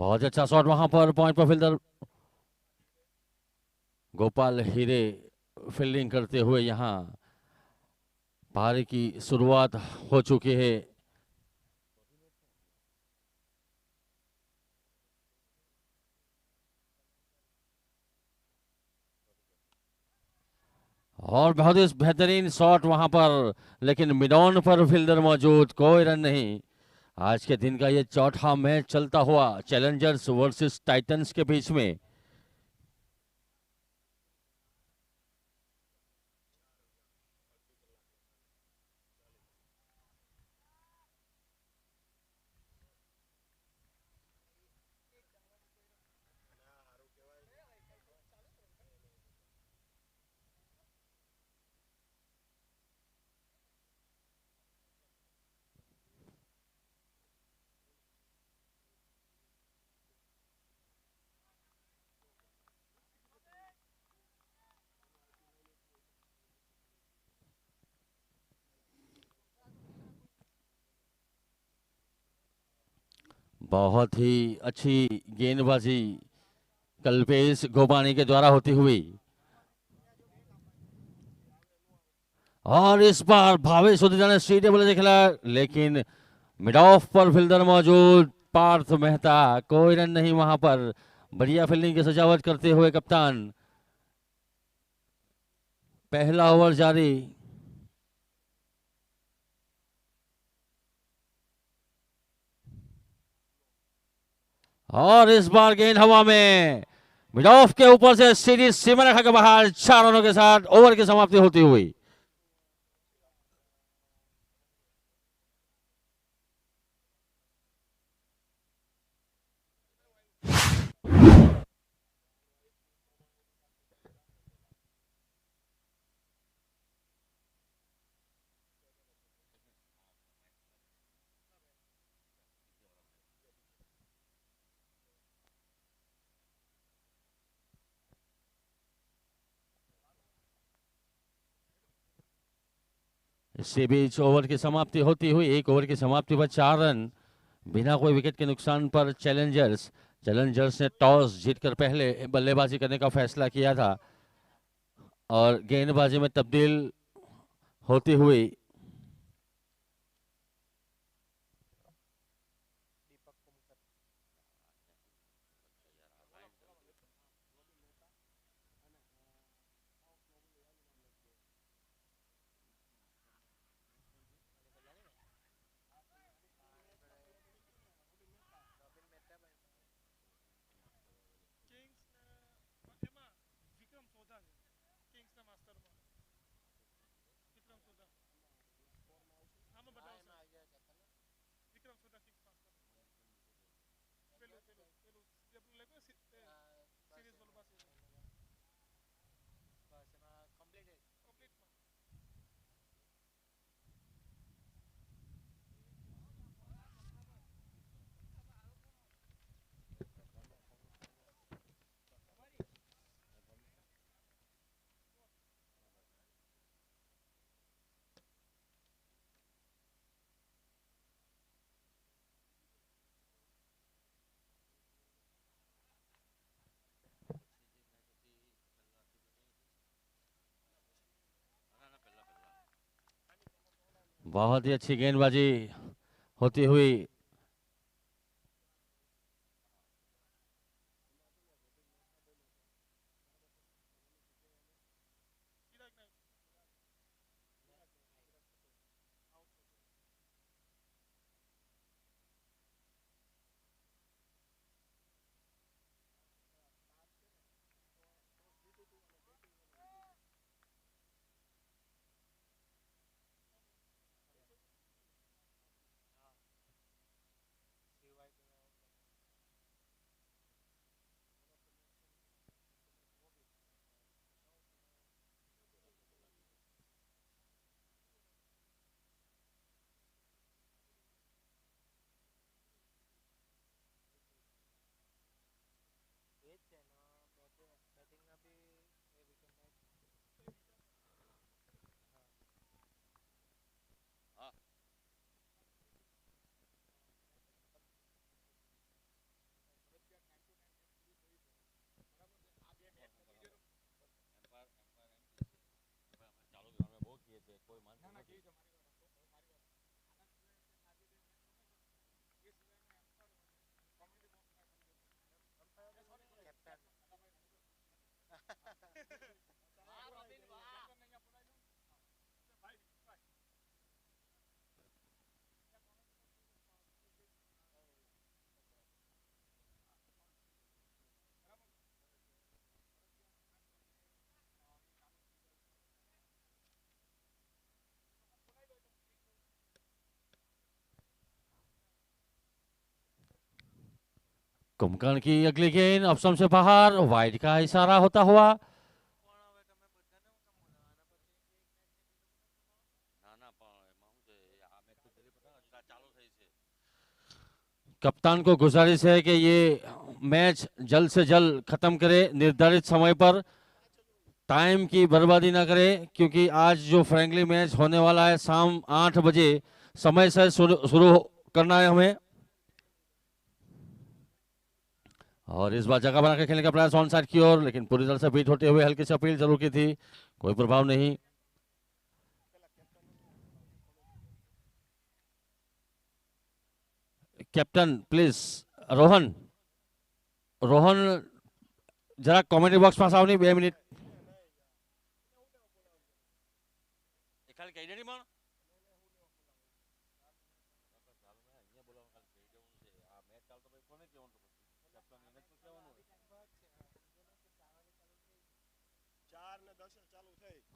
बहुत अच्छा शॉट वहां पर, पॉइंट पर फील्डर गोपाल हीरे फील्डिंग करते हुए यहां पारी की शुरुआत हो चुकी है। और बहुत ही बेहतरीन शॉट वहां पर, लेकिन मिडॉन पर फील्डर मौजूद, कोई रन नहीं। आज के दिन का ये चौथा मैच चलता हुआ चैलेंजर्स वर्सेस टाइटंस के बीच में। बहुत ही अच्छी गेंदबाजी कल्पेश गोपानी के द्वारा होती हुई, और इस बार भावेश उद्यान ने सीधे बोले खेला, लेकिन मिड ऑफ पर फील्डर मौजूद पार्थ मेहता, कोई रन नहीं वहां पर। बढ़िया फील्डिंग की सजावट करते हुए कप्तान। पहला ओवर जारी। और इस बार गेंद हवा में, मिड ऑफ के ऊपर से सीरीज सीमा रेखा के बाहर, 4 रनों के साथ ओवर की समाप्ति होती हुई। इससे बीच ओवर की समाप्ति होती हुई, एक ओवर की समाप्ति पर 4 रन, बिना कोई विकेट के नुकसान पर चैलेंजर्स चैलेंजर्स ने टॉस जीतकर पहले बल्लेबाजी करने का फैसला किया था, और गेंदबाजी में तब्दील होती हुई बहुत ही अच्छी गेंदबाजी होती हुई। कुंभकर्ण की अगली गेंद ऑप्शन से बाहर, वाइड का इशारा होता हुआ। कप्तान को गुजारिश है कि ये मैच जल्द से जल्द खत्म करे, निर्धारित समय पर, टाइम की बर्बादी ना करे, क्योंकि आज जो फ्रेंडली मैच होने वाला है शाम 8 बजे समय से शुरू करना है हमें। और इस बार जगह बना के खेलने का प्रयास ऑन साइड की ओर, लेकिन पूरी तरह से बीट होते हुए हल्की सी अपील जरूर की थी, कोई प्रभाव नहीं। कैप्टन प्लीज, रोहन, रोहन जरा कॉमेडी बॉक्स पास आओ नहीं 2 मिनट।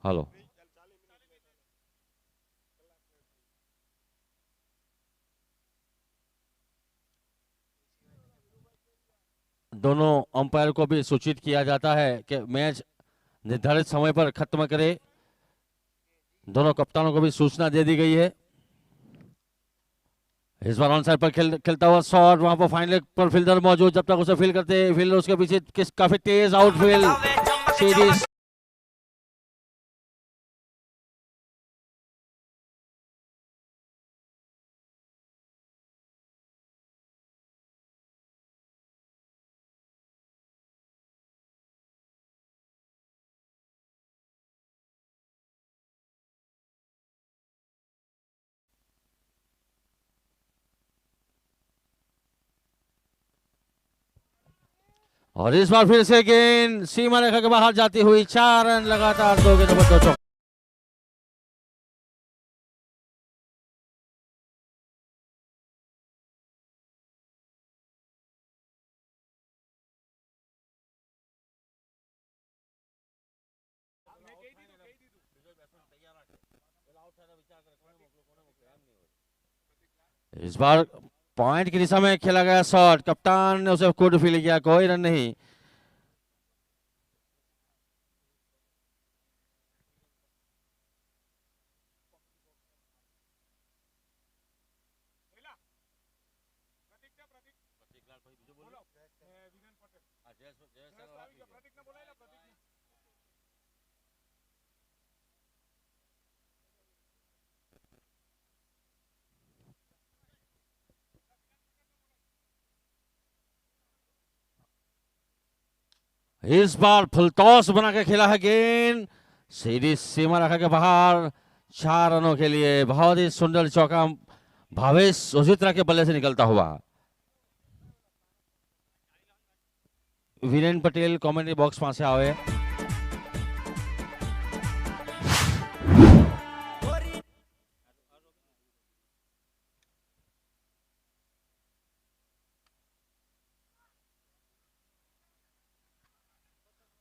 हेलो, दोनों अंपायर को भी सूचित किया जाता है कि मैच निर्धारित समय पर खत्म करे। दोनों कप्तानों को भी सूचना दे दी गई है। इस बार ऑन साइड पर खेलता हुआ शॉट, वहां पर फाइनल पर फील्डर मौजूद, जब तक उसे फील करते फील्डर उसके पीछे काफी तेज आउटफील्ड सीरीज। और इस बार फिर से गेंद सीमा रेखा के बाहर जाती हुई, 4 रन लगातार, 2 गेंदों पर 2 चौके। इस बार पॉइंट की दिशा में खेला गया शॉट, कप्तान ने उसे खुद फील किया, कोई रन नहीं। इस बार फुल टॉस बना के खेला है गेंद, सीरीज सीमा रेखा के बाहर, 4 रनों के लिए। बहुत ही सुंदर चौका भावेश उजित्रा के बल्ले से निकलता हुआ। वीरेन पटेल कमेंट्री बॉक्स पास आवे।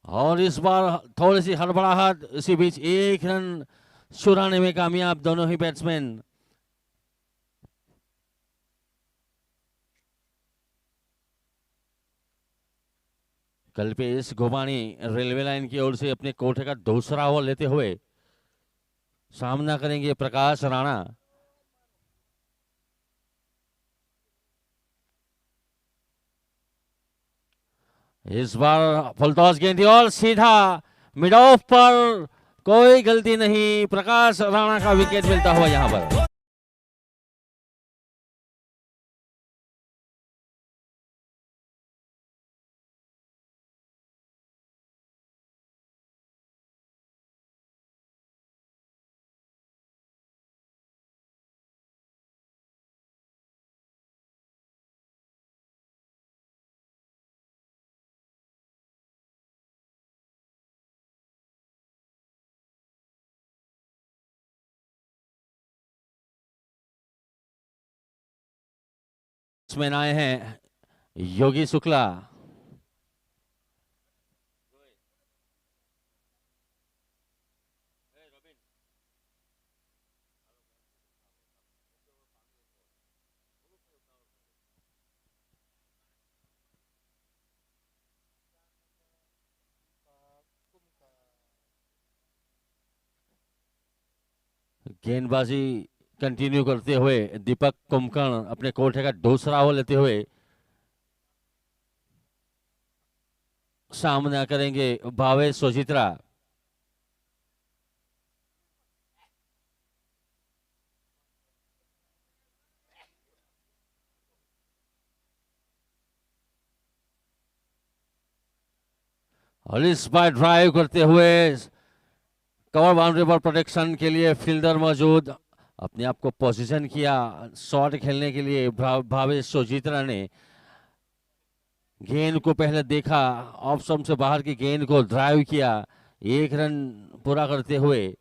और इस बार थोड़ी सी हड़बड़ाहट, इसी बीच 1 रन चुराने में कामयाब दोनों ही बैट्समैन। कल्पेश घुमानी रेलवे लाइन की ओर से अपने कोठे का दूसरा ओवर लेते हुए सामना करेंगे प्रकाश राणा। इस बार फुल टॉस गेंद थी और सीधा मिड ऑफ पर, कोई गलती नहीं, प्रकाश राणा का विकेट मिलता हुआ यहां पर। बैट्समैन आए हैं योगी शुक्ला। गेंदबाजी कंटिन्यू करते हुए दीपक कुमकर्ण अपने कोठे का दूसरा ओवर लेते हुए सामना करेंगे भावेश सोजित्रा। और इस बार ड्राइव करते हुए कवर बाउंड्री पर प्रोटेक्शन के लिए फील्डर मौजूद, अपने आप को पोजीशन किया शॉट खेलने के लिए। भावेश सोजित्रा ने गेंद को पहले देखा, ऑफ स्टंप से बाहर की गेंद को ड्राइव किया, 1 रन पूरा करते हुए।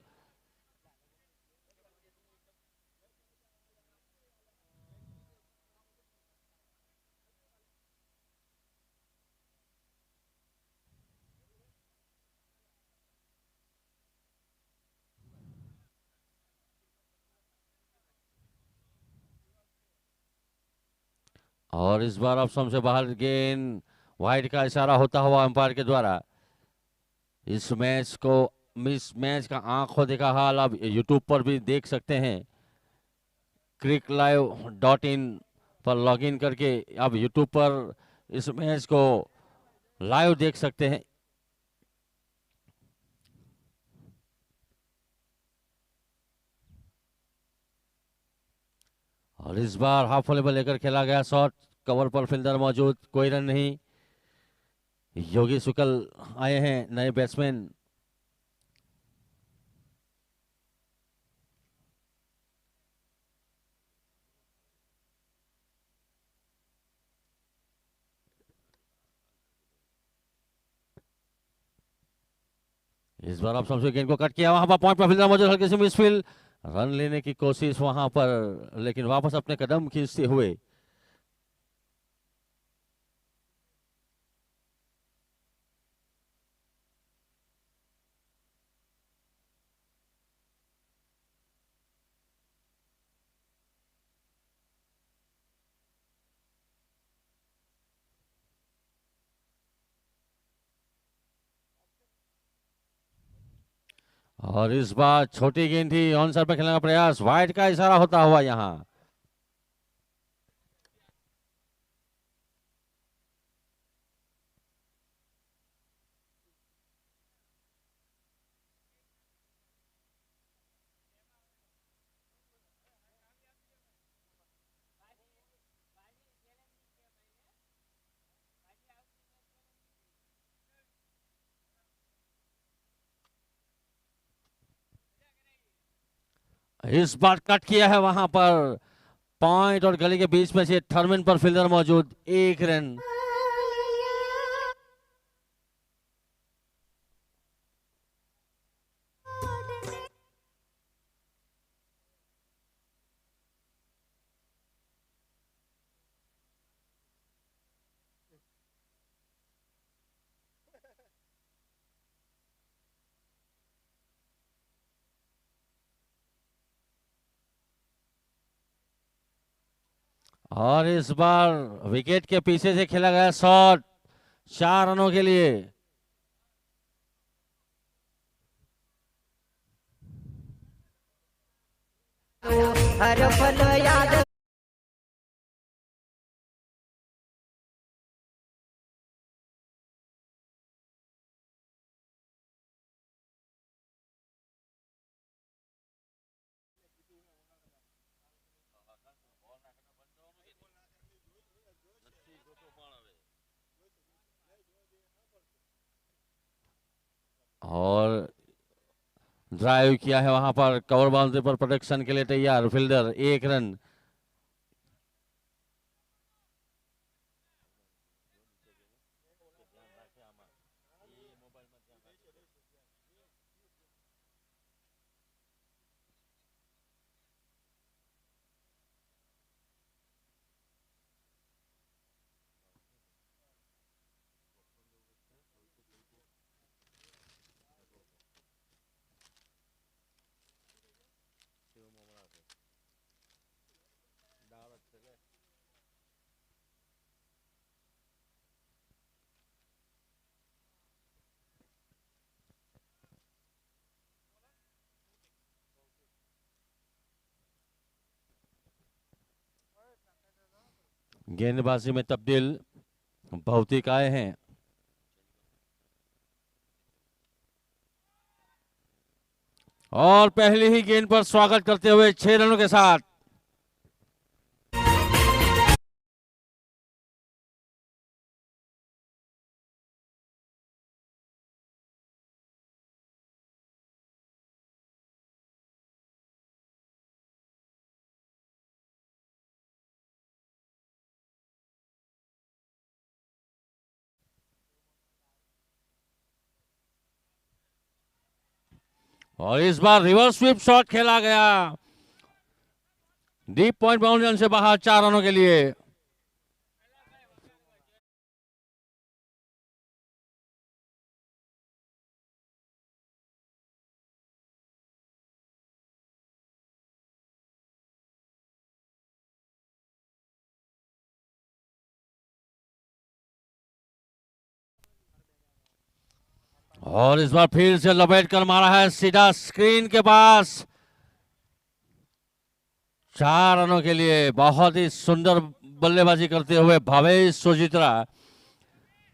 और इस बार ऑफ स्टंप से बाहर गेंद, वाइड का इशारा होता हुआ अंपायर के द्वारा। इस मैच का आंखों देखा हाल आप यूट्यूब पर भी देख सकते हैं। cricklive.in पर लॉगिन करके आप यूट्यूब पर इस मैच को लाइव देख सकते हैं। और इस बार हाफ वॉलीबॉल लेकर खेला गया शॉट, कवर पर फील्डर मौजूद, कोई रन नहीं। योगी शुक्ल आए हैं नए बैट्समैन। इस बार आप सबसे गेंद को कट किया, वहां पर पॉइंट पर फील्डर मौजूद, हल्की सी मिसफील्ड, रन लेने की कोशिश वहां पर, लेकिन वापस अपने कदम खींचते हुए। और इस बार छोटी गेंद थी, ऑन साइड पर खेलने का प्रयास, वाइड का इशारा होता हुआ यहां। इस बार कट किया है वहां पर, पॉइंट और गली के बीच में से थर्मिन पर फील्डर मौजूद, 1 रन। और इस बार विकेट के पीछे से खेला गया शॉट, 4 रनों के लिए। हर पल याद और ड्राइव किया है वहां पर, कवर बाउंड्री पर प्रोटेक्शन के लिए तैयार फील्डर, 1 रन। गेंदबाजी में तब्दील भौतिक आए हैं। और पहली ही गेंद पर स्वागत करते हुए 6 रनों के साथ और इस बार रिवर्स स्वीप शॉट खेला गया डीप पॉइंट बाउंड्री से बाहर 4 रनों के लिए। और इस बार फिर से लपेट कर मारा है सीधा स्क्रीन के पास 4 रनों के लिए। बहुत ही सुंदर बल्लेबाजी करते हुए भावेश सोजित्रा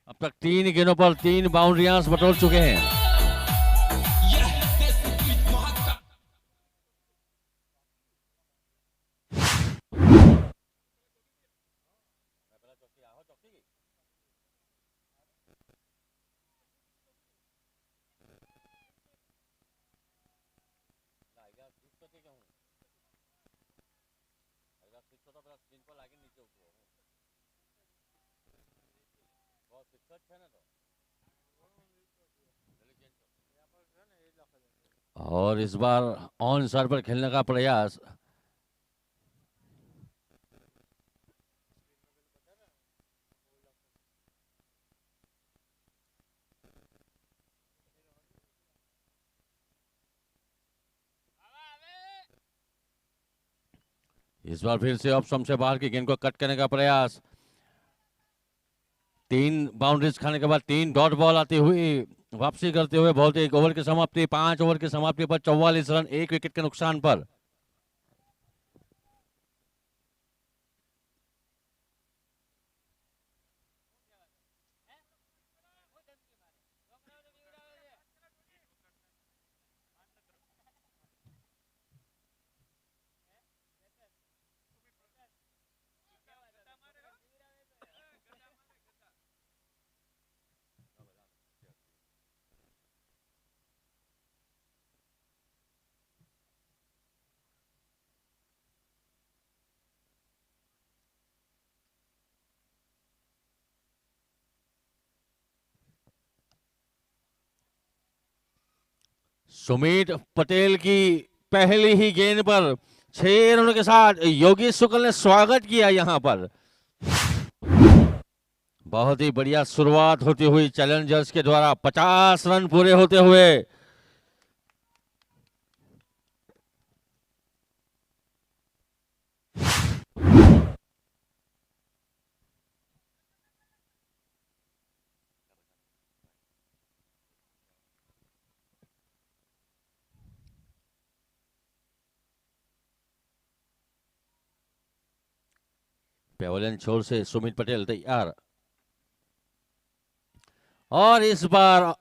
अब तक 3 गेंदों पर 3 बाउंड्रियां बटोर चुके हैं। और इस बार ऑन सर पर खेलने का प्रयास इस बार फिर से ऑफ स्टंप से बाहर की गेंद को कट करने का प्रयास। 3 बाउंड्रीज खाने के बाद 3 डॉट बॉल आती हुई वापसी करते हुए बहुत एक ओवर की समाप्ति 5 ओवर की समाप्ति पर 44 रन 1 विकेट के नुकसान पर। सुमित पटेल की पहली ही गेंद पर 6 रनों के साथ योगी शुक्ल ने स्वागत किया यहां पर। बहुत ही बढ़िया शुरुआत होती हुई चैलेंजर्स के द्वारा 50 रन पूरे होते हुए। पेवलियन छोर से सुमित पटेल तैयार और इस बार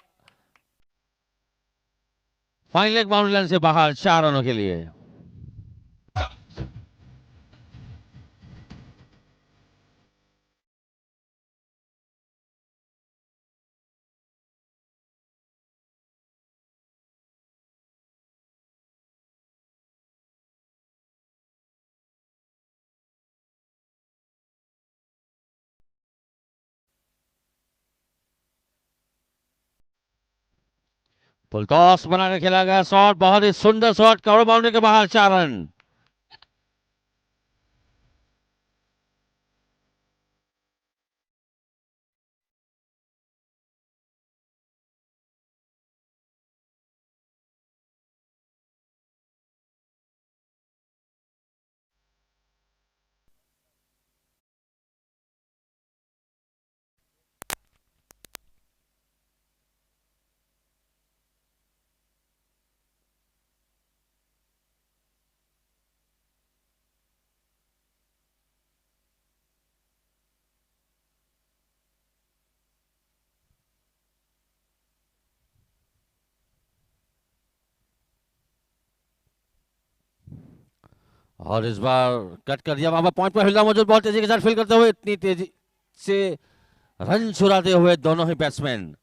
फाइन लेग बाउंड्री लाइन से बाहर 4 रनों के लिए। फुल टॉस बनाकर खेला गया शॉट बहुत ही सुंदर शॉट कवर बाउंड्री के बाहर 4 रन। और इस बार कट कर दिया, वहां पर पॉइंट पर फील्डर मौजूद, बहुत तेजी के साथ फील्ड करते हुए, इतनी तेजी से रन चुराते हुए दोनों ही बैट्समैन।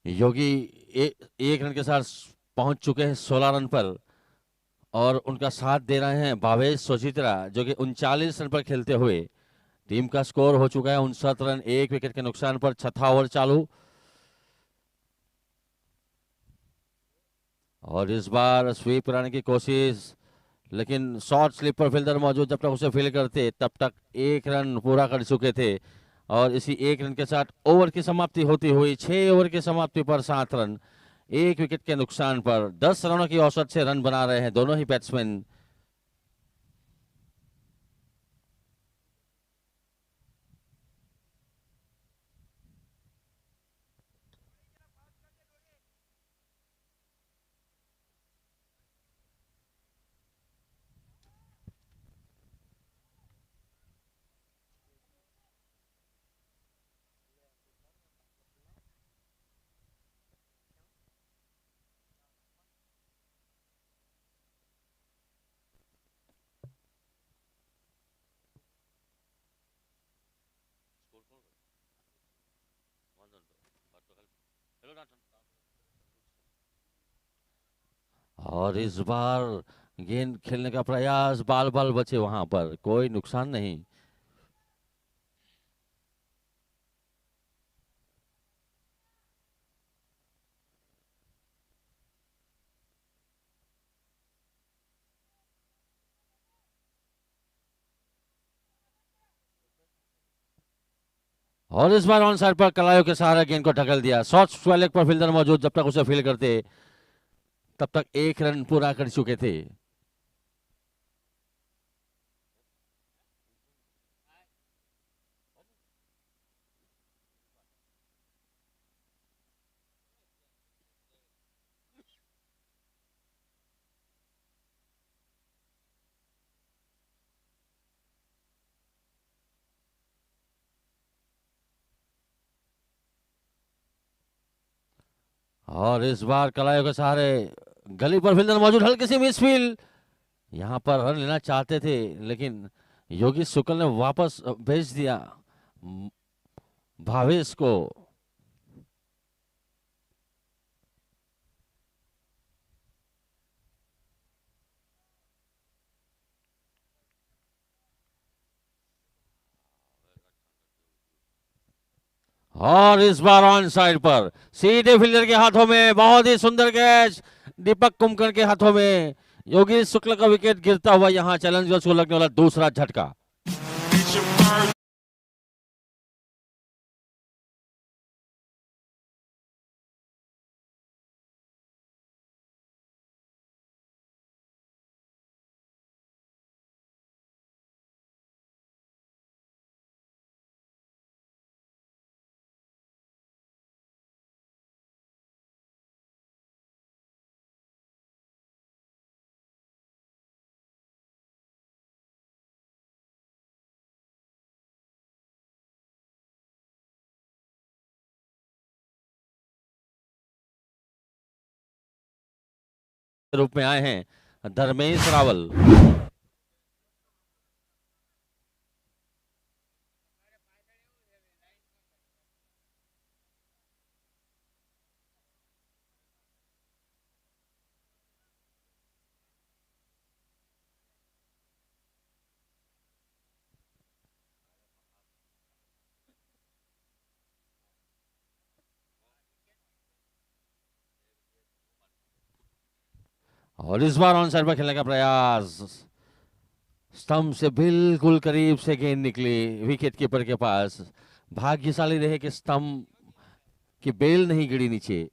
योगी एक रन के साथ पहुंच चुके हैं 16 रन पर और उनका साथ दे रहे हैं भावेश सोचित्रा जो कि 39 रन पर खेलते हुए। टीम का स्कोर हो चुका है 59 रन, 1 विकेट के नुकसान पर। छठा ओवर चालू और इस बार स्वीप कराने की कोशिश, लेकिन शॉर्ट स्लिप पर फील्डर मौजूद, जब तक उसे फील्ड करते तब तक 1 रन पूरा कर चुके थे और इसी 1 रन के साथ ओवर की समाप्ति होती हुई 6 ओवर की समाप्ति पर 7 रन, 1 विकेट के नुकसान पर 10 रनों की औसत से रन बना रहे हैं दोनों ही बैट्समैन। और इस बार गेंद खेलने का प्रयास, बाल बाल बचे, वहां पर कोई नुकसान नहीं। और इस बार ऑन साइड पर कलायो के सहारे गेंद को ढकल दिया, शॉर्ट स्क्वायर पर फील्डर मौजूद, जब तक उसे फील्ड करते तब तक 1 रन पूरा कर चुके थे। और इस बार कलायो के सहारे गली पर फील्डर मौजूद, हल्की सी मिसफील्ड, यहां पर रन लेना चाहते थे लेकिन योगी शुक्ल ने वापस भेज दिया भावेश को। और इस बार ऑन साइड पर सीधे फील्डर के हाथों में, बहुत ही सुंदर कैच दीपक कुमकर के हाथों में। योगी शुक्ल का विकेट गिरता हुआ यहां चैलेंजर्स को लगने वाला दूसरा झटका। रूप में आए हैं धर्मेश रावल। और इस बार ऑन साइड पर खेलने का प्रयास, स्टंप से बिल्कुल करीब से गेंद निकली विकेट कीपर के पास। भाग्यशाली रहे कि स्टंप की बेल नहीं गिरी नीचे।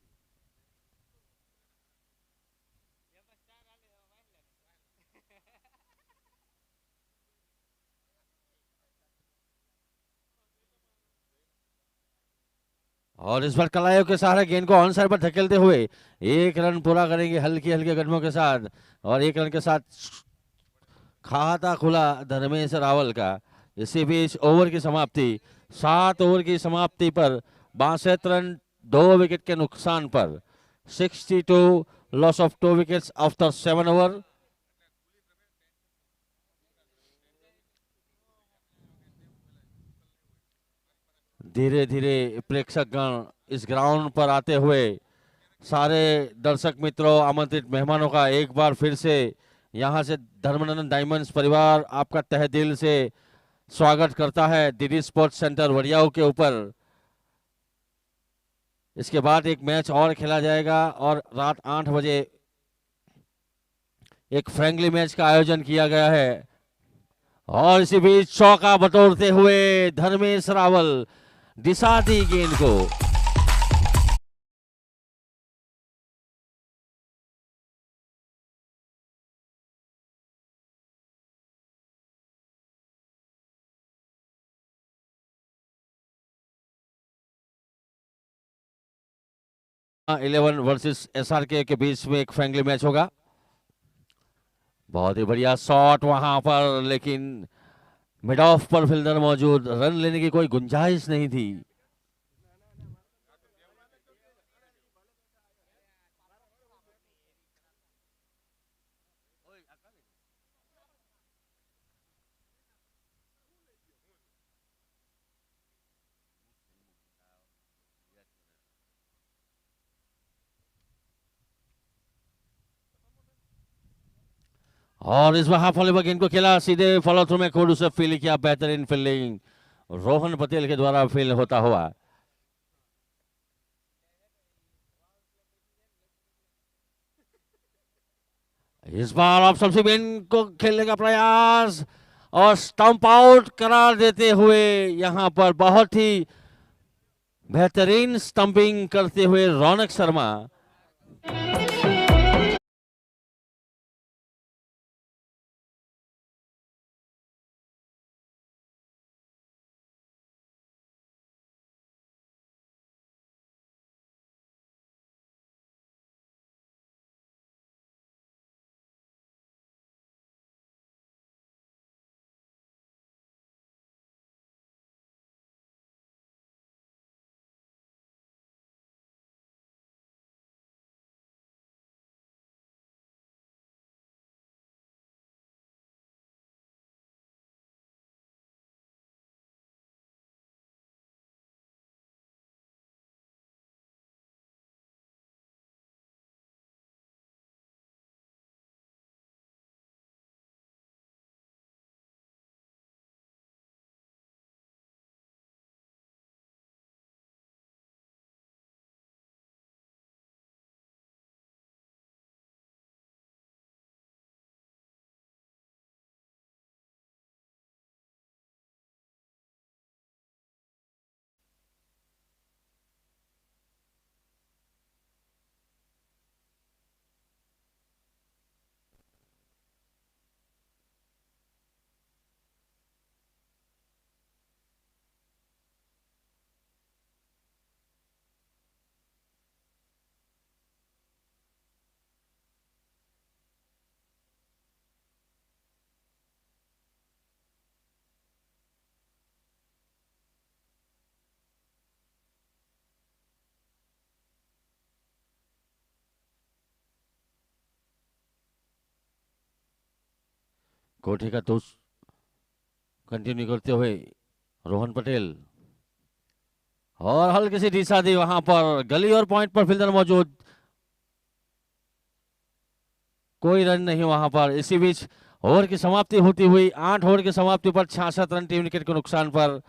और इस बार कलायो के सहारे गेंद को ऑन साइड पर धकेलते हुए 1 रन पूरा करेंगे हल्की हल्के कदमों के साथ और 1 रन के साथ खाता खुला धर्मेश रावल का। इसी बीच ओवर की समाप्ति, 7 ओवर की समाप्ति पर 62 रन 2 विकेट के नुकसान पर 62 loss of 2 wickets after 7 over. धीरे धीरे प्रेक्षकगण इस ग्राउंड पर आते हुए सारे दर्शक मित्रों, आमंत्रित मेहमानों का एक बार फिर से यहां से धर्मनंदन डायमंड्स परिवार आपका तहे दिल से स्वागत करता है डीडी स्पोर्ट्स सेंटर वड़ियाऊ के ऊपर। इसके बाद एक मैच और खेला जाएगा और रात 8 बजे एक फ्रेंडली मैच का आयोजन किया गया है। और इसी बीच चौका बटोरते हुए धर्मेश रावल दिशा दी गेंद को। हाँ, 11 वर्सेस एसआरके के बीच में एक फ्रेंडली मैच होगा। बहुत ही बढ़िया शॉट वहां पर, लेकिन मिड ऑफ पर फील्डर मौजूद, रन लेने की कोई गुंजाइश नहीं थी। और इस वहां फॉलोबैक इनको खेला सीधे फॉलो थ्रू में, खुद उसे फील किया, बेहतरीन फील्डिंग रोहन पटेल के द्वारा फील होता हुआ। इस बार ऑफ स्पिन को खेलने का प्रयास और स्टंप आउट करार देते हुए यहां पर बहुत ही बेहतरीन स्टंपिंग करते हुए रौनक शर्मा। कोठी का दोस्त कंटिन्यू करते हुए रोहन पटेल, और हल्की सी दिशा दी वहां पर, गली और पॉइंट पर फील्डर मौजूद, कोई रन नहीं वहां पर। इसी बीच ओवर की समाप्ति होती हुई, 8 ओवर की समाप्ति पर 66 रन टीम विकेट के नुकसान पर।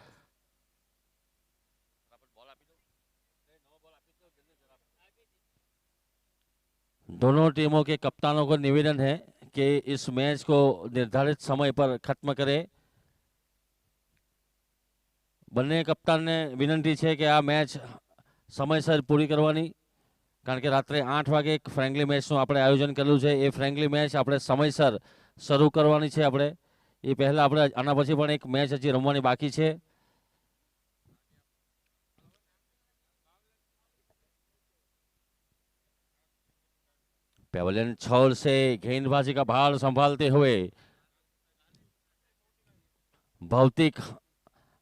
दोनों टीमों के कप्तानों को निवेदन है कि इस मैच को निर्धारित समय पर खत्म करें। બંને કપ્તાનને વિનંતી છે કે આ મેચ સમયસર પૂરી કરવાની, કારણ કે રાત્રે 8 વાગે એક ફ્રેન્ડલી મેચનું આપણે આયોજન કરેલું છે। એ ફ્રેન્ડલી મેચ આપણે સમયસર શરૂ કરવાની છે। આપણે એ પહેલા આપણે આના પછી પણ એક મેચ હજી રમવાની બાકી છે। पेवलियन छोर से गेंदबाजी का भार संभालते हुए भौतिक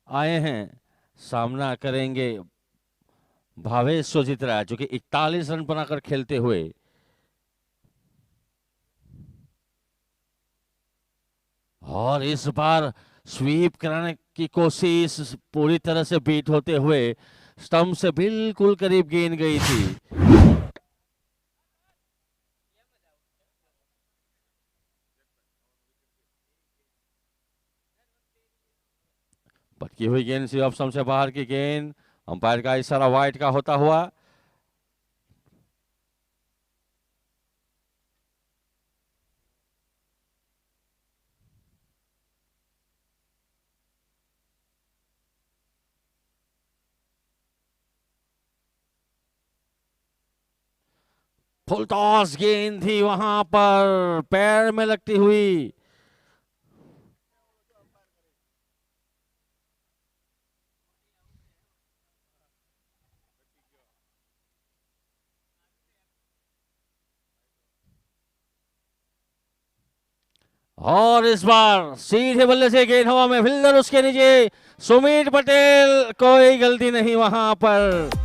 आए हैं, सामना करेंगे भावेश सोजित्रा, जो कि 41 रन बनाकर खेलते हुए। और इस बार स्वीप कराने की कोशिश पूरी तरह से बीट होते हुए स्टंप से बिल्कुल करीब गेंद गई थी। भटकी हुई गेंद सी ऑफ स्टंप से बाहर की गेंद, अंपायर का इशारा वाइड का होता हुआ। फुल टॉस गेंद थी वहां पर पैर में लगती हुई। और इस बार सीधे बल्ले से गेंद हवा में, फील्डर उसके नीचे, सुमित पटेल, कोई गलती नहीं वहां पर।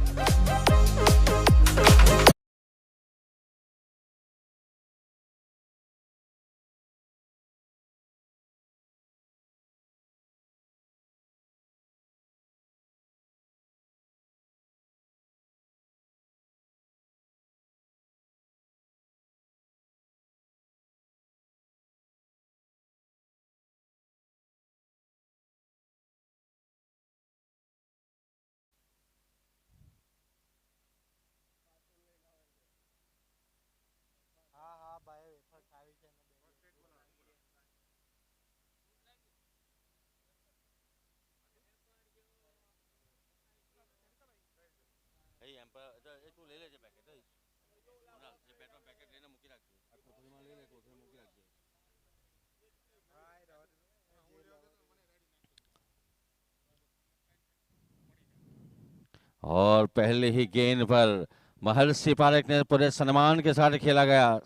और पहले ही गेंद पर महर्षि पारेख ने पूरे सम्मान के साथ खेला गया।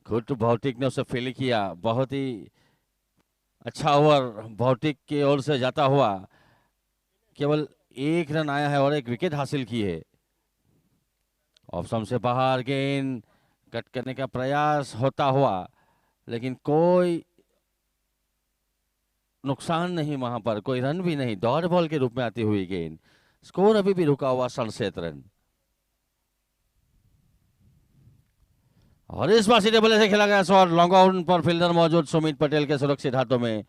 खुद भौतिक ने उसे फील किया, बहुत ही अच्छा ओवर भौतिक की ओर से जाता हुआ। केवल एक रन आया है और एक विकेट हासिल की है। ऑफ स्टंप से बाहर गेंद कट करने का प्रयास होता हुआ, लेकिन कोई नुकसान नहीं वहां पर, कोई रन भी नहीं। डॉट बॉल के रूप में आती हुई गेंद, स्कोर अभी भी रुका हुआ 67 रन। और इस बार सीधे बल्ले से खेला गया शॉट, लॉन्ग आउट पर फील्डर मौजूद सुमित पटेल के सुरक्षित हाथों में।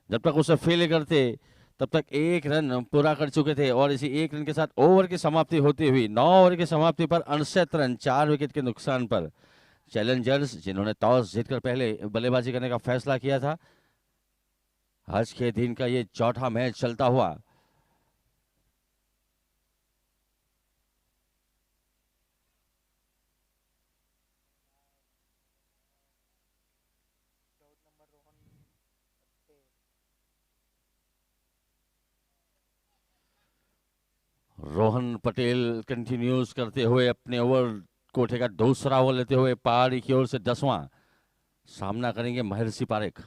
जब तक उसे फील करते तब तक एक रन पूरा कर चुके थे और इसी एक रन के साथ ओवर की समाप्ति होती हुई 9 ओवर की समाप्ति पर 59 रन 4 विकेट के नुकसान पर चैलेंजर्स, जिन्होंने टॉस जीतकर पहले बल्लेबाजी करने का फैसला किया था, आज के दिन का ये चौथा मैच चलता हुआ रोहन पटेल कंटिन्यूज करते हुए अपने ओवर कोठे का दूसरा ओवर लेते हुए पहाड़ी की ओर से 10वां सामना करेंगे महर्षि पारेख।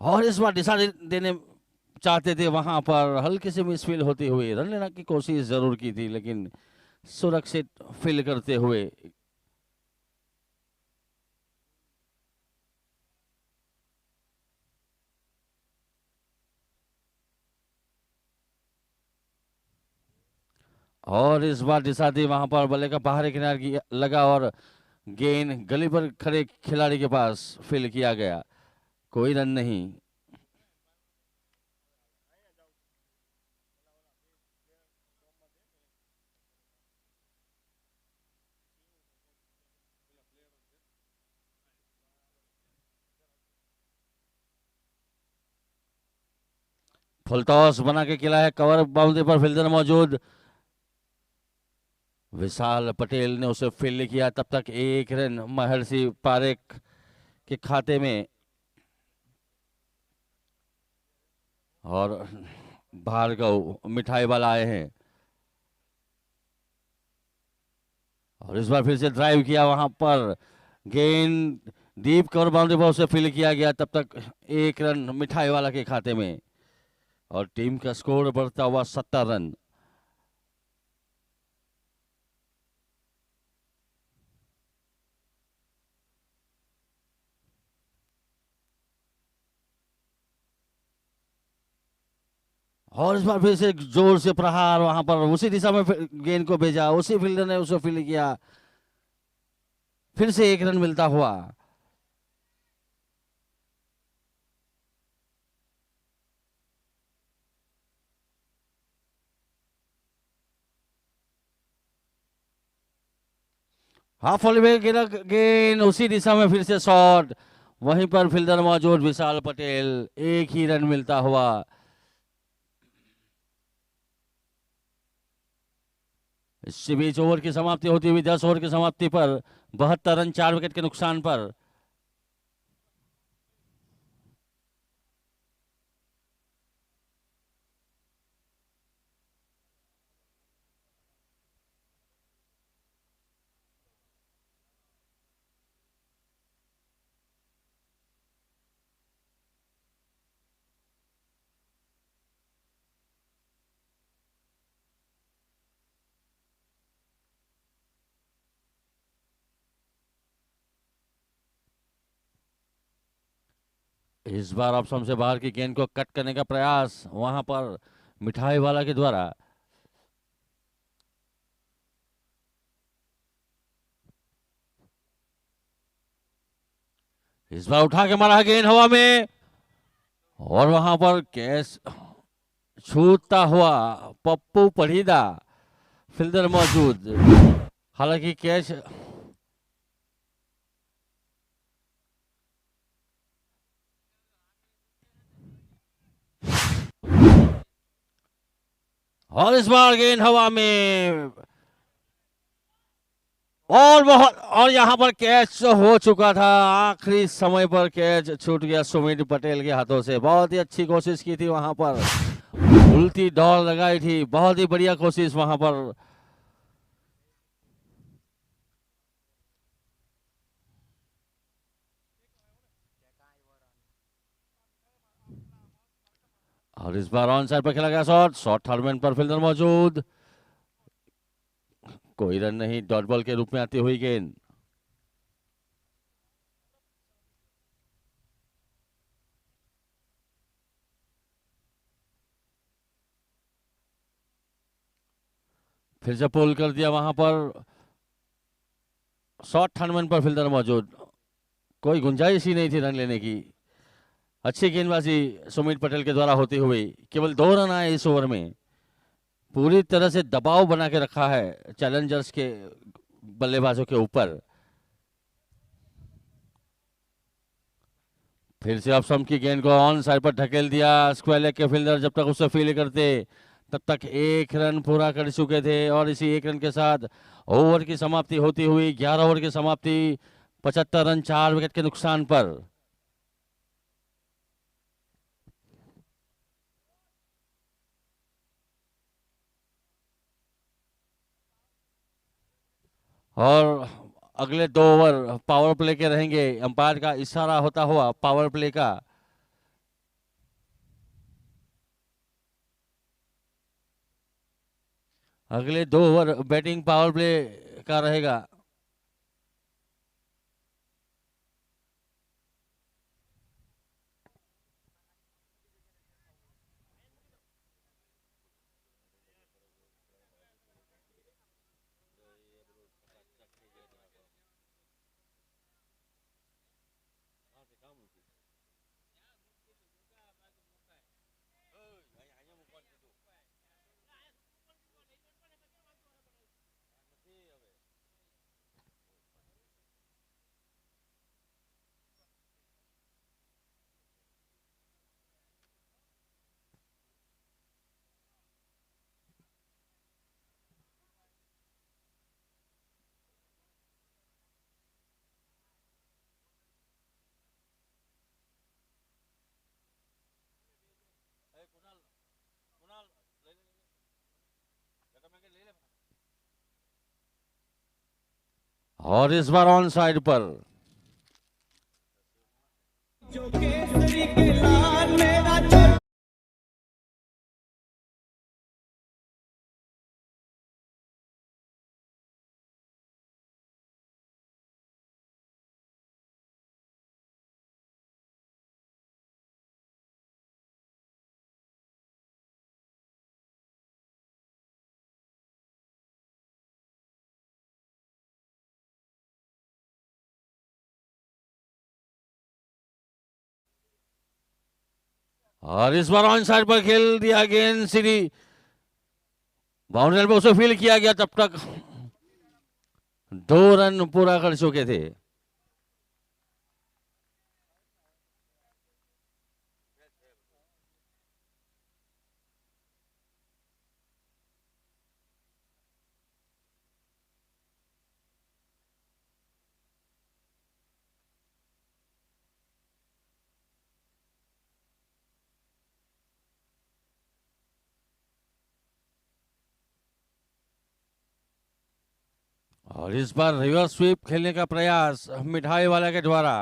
और इस बार दिशा देने चाहते थे, वहां पर हल्के से मिसफील होती हुई रन लेने की कोशिश जरूर की थी, लेकिन सुरक्षित फील करते हुए और इस बार दिशा दी वहां पर बल्ले का बाहरी किनारे लगा और गेंद गली पर खड़े खिलाड़ी के पास फील किया गया, कोई रन नहीं। फुल टॉस बना के खेला है, कवर बाउंड्री पर फील्डर मौजूद, विशाल पटेल ने उसे फील्ड किया। तब तक एक रन महर्षि पारेख के खाते में। और भार्गव मिठाई वाला आए हैं और इस बार फिर से ड्राइव किया, वहां पर गेंद डीप कवर बाउंड्री पर उसे फील्ड किया गया। तब तक एक रन मिठाई वाला के खाते में और टीम का स्कोर बढ़ता हुआ 70 रन। और इस बार फिर से जोर से प्रहार, वहां पर उसी दिशा में गेंद को भेजा, उसी फील्डर ने उसको फील्ड किया, फिर से एक रन मिलता हुआ। हाफ वॉली में गिरा गेंद, उसी दिशा में फिर से शॉट, वहीं पर फील्डर मौजूद विशाल पटेल, एक ही रन मिलता हुआ। इसी बीच ओवर की समाप्ति होती हुई 10 ओवर की समाप्ति पर 72 रन 4 विकेट के नुकसान पर इस बार ऑप्शन से बाहर की गेंद को कट करने का प्रयास वहां पर मिठाई वाला के द्वारा। इस बार उठा के मारा गेंद हवा में, और वहां पर कैच छूटता हुआ पप्पू पढ़ीदा, फील्डर मौजूद, हालांकि कैच और इस बार गेंद हवा में, और बहुत, और यहां पर कैच हो चुका था, आखिरी समय पर कैच छूट गया सुमित पटेल के हाथों से। बहुत ही अच्छी कोशिश की थी वहां पर, उल्टी दौड़ लगाई थी, बहुत ही बढ़िया कोशिश वहां पर। और इस बार ऑन साइड पर खेला गया शॉट, शॉट थर्ड मैन पर फील्डर मौजूद, कोई रन नहीं, डॉट बॉल के रूप में आती हुई गेंद। फिर से पुल कर दिया वहां पर, शॉट थर्ड मैन पर फील्डर मौजूद, कोई गुंजाइश ही नहीं थी रन लेने की। अच्छी गेंदबाजी सुमित पटेल के द्वारा होती हुई, केवल 2 रन आए इस ओवर में, पूरी तरह से दबाव बना के रखा है चैलेंजर्स के बल्लेबाजों के ऊपर। फिर से ऑफ स्टंप की गेंद को ऑन साइड पर ढकेल दिया, स्क्वायर लेग के फील्डर जब तक उसे फील्ड करते तब तक एक रन पूरा कर चुके थे, और इसी एक रन के साथ ओवर की समाप्ति होती हुई 11 ओवर की समाप्ति, 75 रन 4 विकेट के नुकसान पर। और अगले 2 ओवर पावर प्ले के रहेंगे, अंपायर का इशारा होता हुआ पावर प्ले का। अगले 2 ओवर बैटिंग पावर प्ले का रहेगा। और इस बार ऑन साइड पर और इस बार ऑन साइड पर खेल दिया गेंद सीधी बाउंड्री पे उसे फील किया गया, तब तक 2 रन पूरा कर चुके थे। और इस बार रिवर्स स्वीप खेलने का प्रयास मिठाई वाला के द्वारा।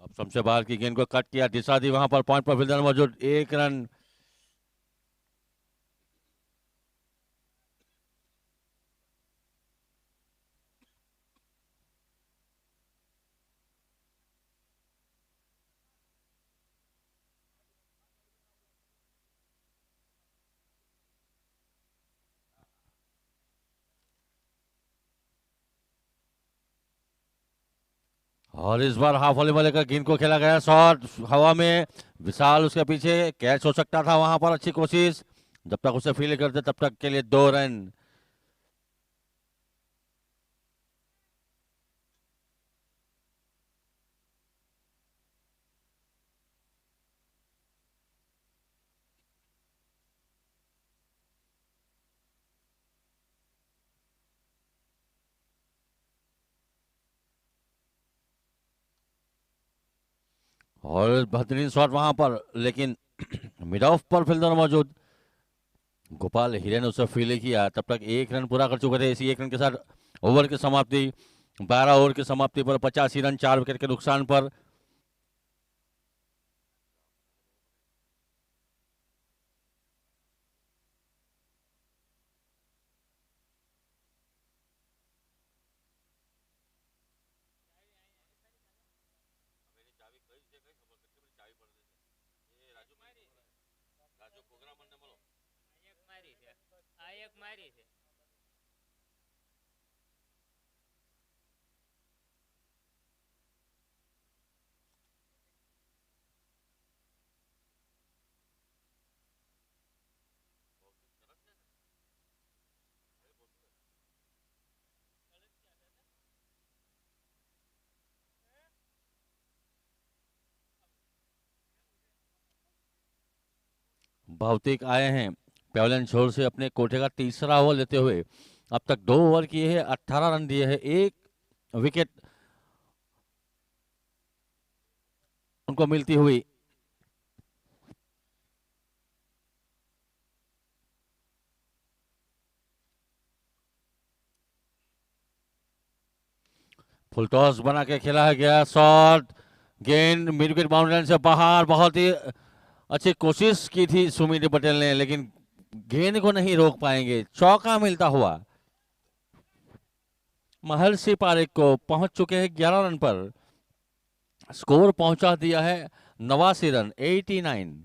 अब सबसे बाहर की गेंद को कट किया, दिशा दी वहां पर, पॉइंट पर फील्डर मौजूद, 1 रन। और इस बार हाफ वॉली वाले का गेंद को खेला गया, शॉट हवा में, विशाल उसके पीछे, कैच हो सकता था वहां पर, अच्छी कोशिश, जब तक उसे फील करते तब तक के लिए 2 रन। और बेहतरीन शॉट वहां पर, लेकिन मिड ऑफ पर फील्डर मौजूद, गोपाल हीरे ने उसे फील किया, तब तक 1 रन पूरा कर चुके थे। इसी 1 रन के साथ ओवर की समाप्ति, 12 ओवर की समाप्ति पर 85 रन, 4 विकेट के नुकसान पर। भौतिक आए हैं पेवलन छोर से अपने कोठे का तीसरा ओवर लेते हुए, अब तक 2 ओवर किए हैं, 18 रन दिए हैं, 1 विकेट उनको मिलती हुई। फुल टॉस बना के खेला है गया, शॉट, गेंद मिड विकेट बाउंड्री से बाहर, बहुत ही अच्छी कोशिश की थी सुमित पटेल ने, लेकिन गेंद को नहीं रोक पाएंगे, चौका मिलता हुआ। महर्षि पारेख को पहुंच चुके हैं 11 रन पर, स्कोर पहुंचा दिया है 89 रन, 89।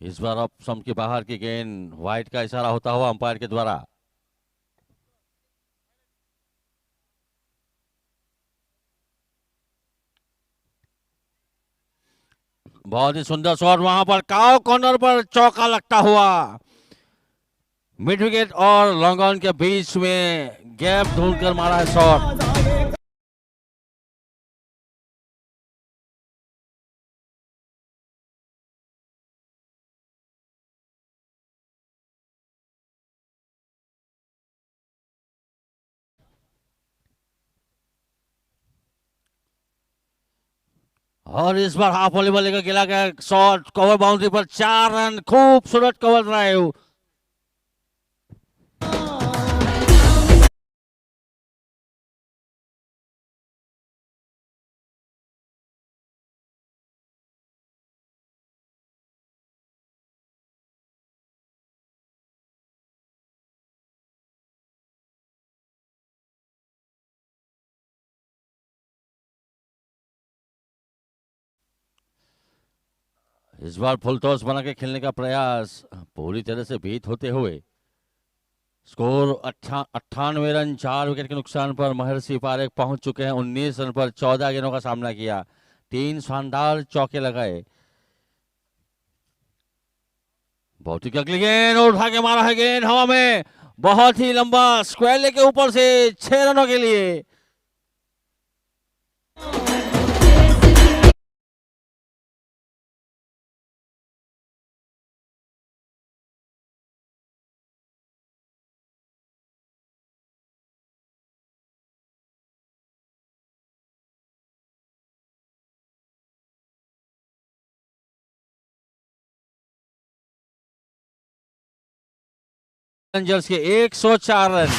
इस बार अब सम के बाहर की गेंद, वाइड का इशारा होता हुआ अंपायर के द्वारा। बहुत ही सुंदर शॉट वहां पर, काव कॉर्नर पर चौका लगता हुआ, मिड विकेट और लॉन्ग ऑन के बीच में गैप ढूंढकर मारा है शॉट। और इस बार हाफ वॉली वाले का गिला गया शॉट, कवर बाउंड्री पर, 4 रन, खूबसूरत कवर ड्राइव। इस बार फुल टॉस बना के खेलने का प्रयास पूरी तरह से बीट होते हुए स्कोर 98 रन 4 विकेट के नुकसान पर महर्षि पारेख पहुंच चुके हैं। 19 रन पर 14 गेंदों का सामना किया, 3 शानदार चौके लगाए। बहुत ही अगली गेंद और उठा के मारा है, गेंद हवा में बहुत ही लंबा स्क्वायर लेके ऊपर से 6 रनों के लिए। चैलेंजर्स के 104 रन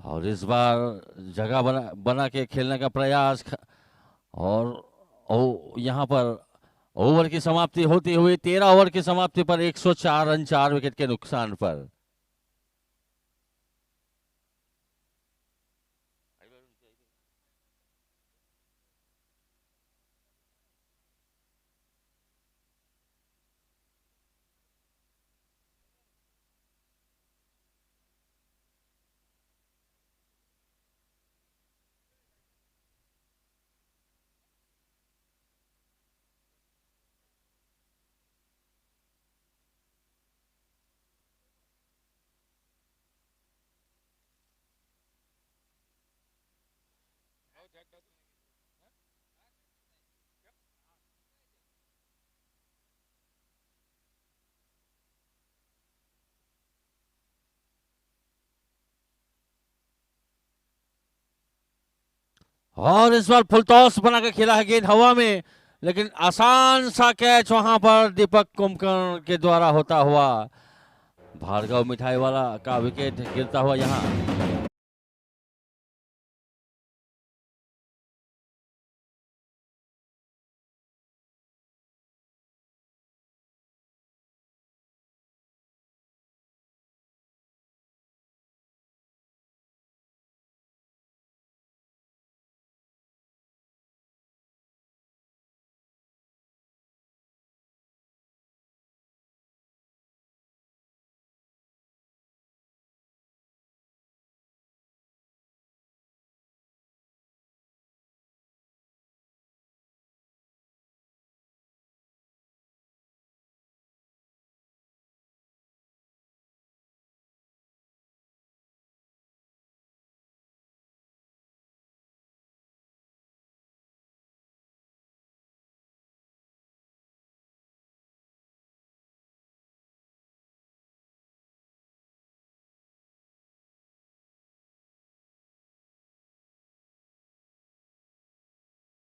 और इस बार जगह बना के खेलने का प्रयास और यहाँ पर ओवर की समाप्ति होती हुई 13 ओवर की समाप्ति पर 104 रन 4 विकेट के नुकसान पर। और इस बार फुल टॉस बना के खेला है, गेंद हवा में, लेकिन आसान सा कैच वहां पर दीपक कुमकर के द्वारा होता हुआ। भार्गव मिठाई वाला का विकेट गिरता हुआ यहाँ।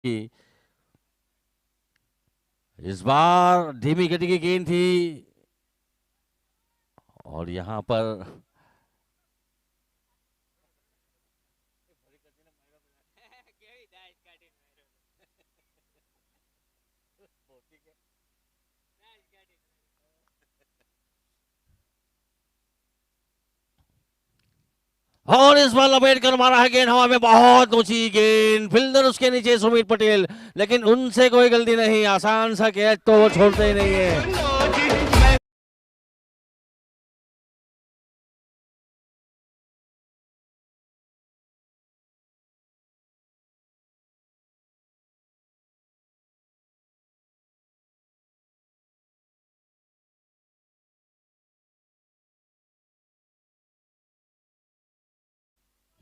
कि इस बार धीमी गति की गेंद थी और यहां पर और इस बार लपेट कर मारा है, गेंद हवा में बहुत ऊंची गेंद, फील्डर उसके नीचे सुमित पटेल, लेकिन उनसे कोई गलती नहीं, आसान सा कैच तो वो छोड़ते ही नहीं है।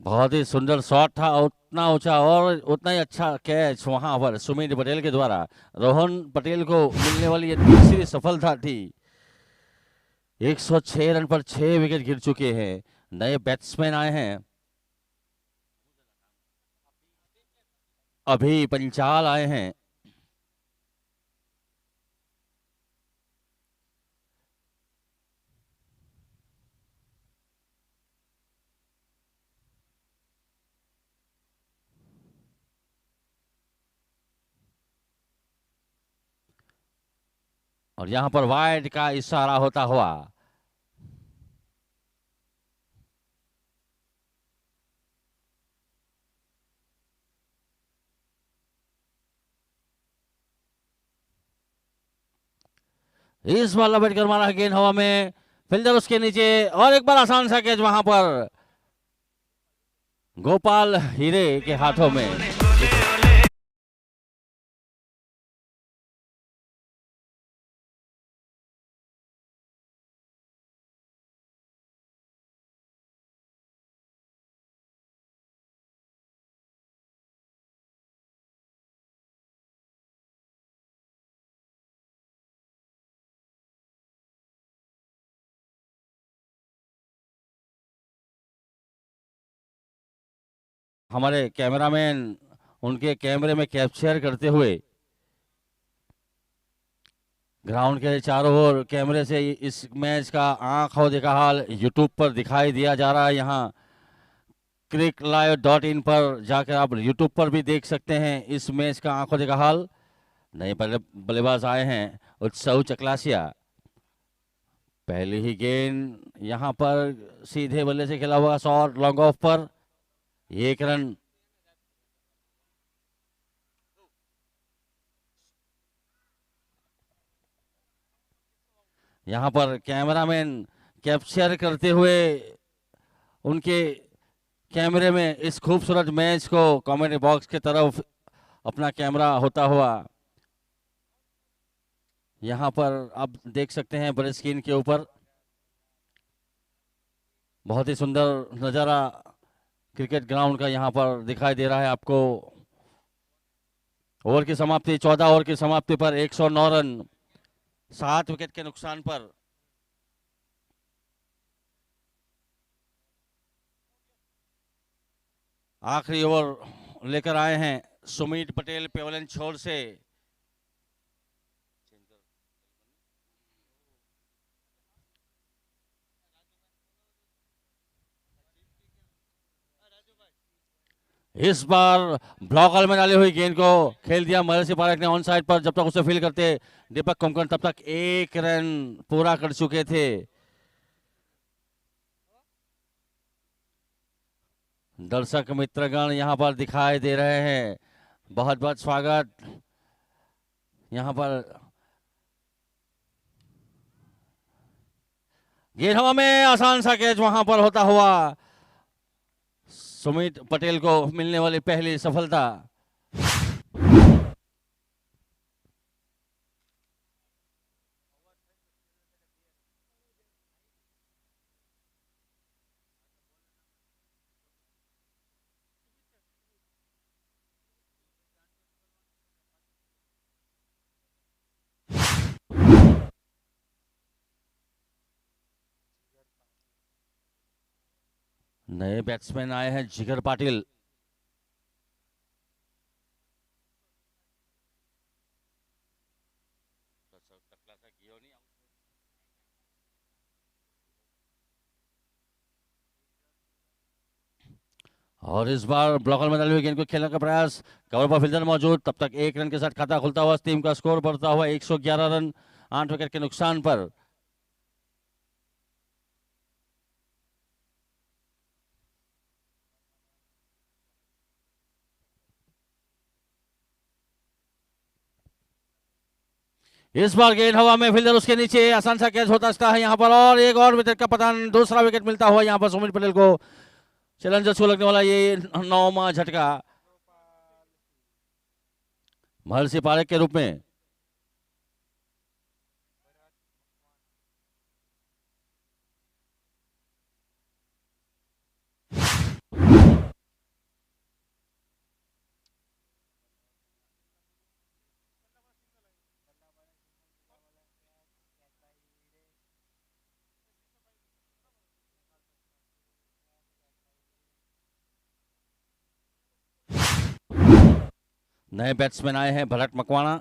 बहुत ही सुंदर शॉट था, उतना ऊंचा और उतना ही अच्छा कैच वहां पर सुमित पटेल के द्वारा। रोहन पटेल को मिलने वाली ये तीसरी सफलता थी। 106 रन पर 6 विकेट गिर चुके हैं। नए बैट्समैन आए हैं, अभी पंचाल आए हैं। और यहां पर वाइड का इशारा होता हुआ। इस बार लपेट कर मारा गेंद हवा में, फील्डर उसके नीचे और एक बार आसान सा कैच वहां पर गोपाल हीरे के हाथों में। हमारे कैमरामैन उनके कैमरे में कैप्चर करते हुए ग्राउंड के चारों ओर कैमरे से इस मैच का आंखों देखा हाल यूट्यूब पर दिखाई दिया जा रहा है। यहाँ cricklive.in पर जाकर आप यूट्यूब पर भी देख सकते हैं इस मैच का आंखों देखा हाल। नए बल्लेबाज आए हैं उत्सव चकलासिया। पहली ही गेंद यहाँ पर सीधे बल्ले से खेला हुआ शॉट लॉन्ग ऑफ पर, 1 रन। यहाँ पर कैमरामैन कैप्चर करते हुए उनके कैमरे में इस खूबसूरत मैच को कमेंट बॉक्स के तरफ अपना कैमरा होता हुआ यहाँ पर आप देख सकते हैं बड़े स्क्रीन के ऊपर। बहुत ही सुंदर नज़ारा क्रिकेट ग्राउंड का यहाँ पर दिखाई दे रहा है आपको। ओवर की समाप्ति 14 ओवर की समाप्ति पर 109 रन, 7 विकेट के नुकसान पर। आखिरी ओवर लेकर आए हैं सुमित पटेल पेवलन छोर से। इस बार ब्लॉकर में डाली हुई गेंद को खेल दिया महर्षि पारेख ने ऑन साइड पर। जब तक उसे फील करते दीपक कोंकण तब तक 1 रन पूरा कर चुके थे। दर्शक मित्रगण यहाँ पर दिखाई दे रहे हैं, बहुत बहुत स्वागत। यहाँ पर गेंद हवा में आसान सा कैच वहां पर होता हुआ सुमित पटेल को मिलने वाली पहली सफलता। नए बैट्समैन आए हैं जिगर पाटिल। और इस बार ब्लॉकर में डाली हुई गेंद को खेलने का प्रयास, कवर पर फील्डर मौजूद, तब तक 1 रन के साथ खाता खुलता हुआ टीम का स्कोर बढ़ता हुआ 111 रन, 8 विकेट के नुकसान पर। इस बार गेंद हवा में, फील्डर उसके नीचे, आसान सा कैच होता है यहाँ पर और एक और विकेट का पतन। दूसरा विकेट मिलता हुआ यहाँ पर सुमित पटेल को। चैलेंजर्स को लगने वाला ये 9वां झटका महर्षि पारेख के रूप में। नए बैट्समैन आए हैं भरत मकवाना।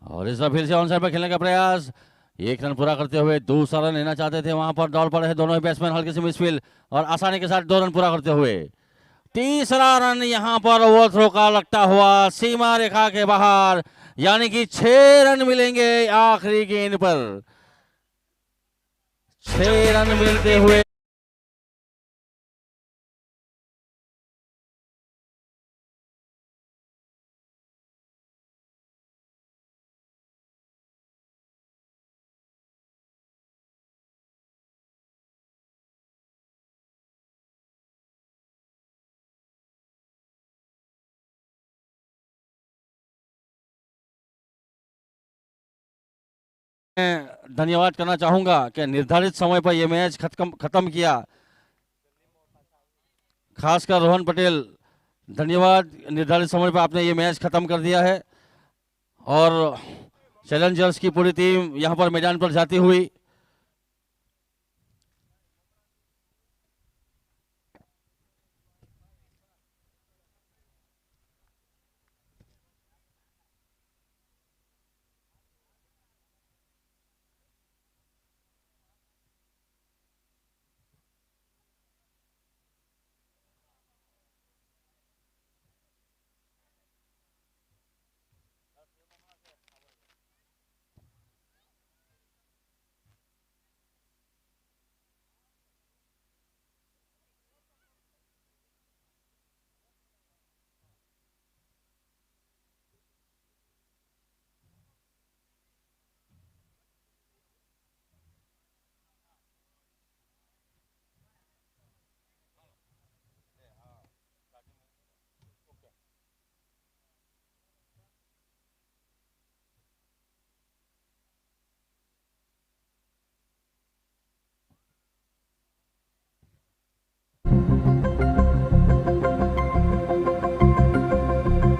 और इस बार फिर से ऑन साइड पर खेलने का प्रयास, एक रन पूरा करते हुए दूसरा रन लेना चाहते थे, वहां पर दौड़ पड़े हैं दोनों ही बैट्समैन हल्के से मिसफील्ड और आसानी के साथ 2 रन पूरा करते हुए। तीसरा रन यहां पर ओवरथ्रो का लगता हुआ सीमा रेखा के बाहर, यानी कि 6 रन मिलेंगे आखिरी गेंद पर। 6 रन मिलते हुए मैं धन्यवाद करना चाहूंगा कि निर्धारित समय पर यह मैच खत्म किया, खासकर रोहन पटेल, धन्यवाद। निर्धारित समय पर आपने ये मैच खत्म कर दिया है और चैलेंजर्स की पूरी टीम यहां पर मैदान पर जाती हुई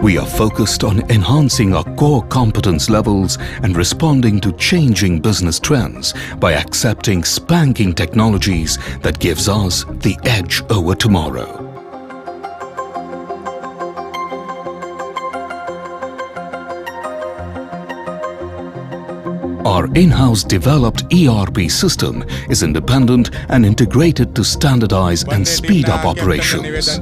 We are focused on enhancing our core competence levels and responding to changing business trends by accepting spanking technologies that gives us the edge over tomorrow. Our in-house developed ERP system is independent and integrated to standardize and speed up operations.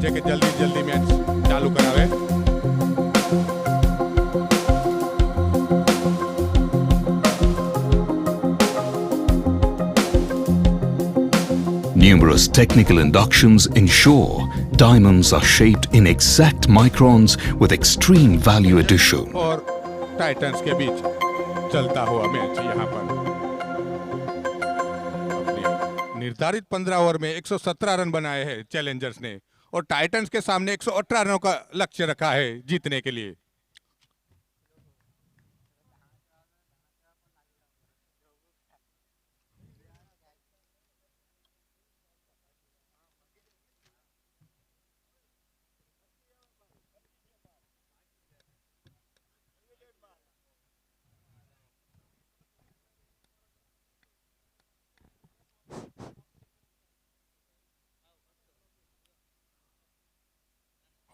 Numerous technical inductions ensure diamonds are shaped in exact microns with extreme value addition. और Titans के बीच चलता हुआ match यहाँ पर अपने निर्धारित 15 over में 117 run बनाए हैं चैलेंजर्स ने और टाइटंस के सामने 118 रनों का लक्ष्य रखा है जीतने के लिए।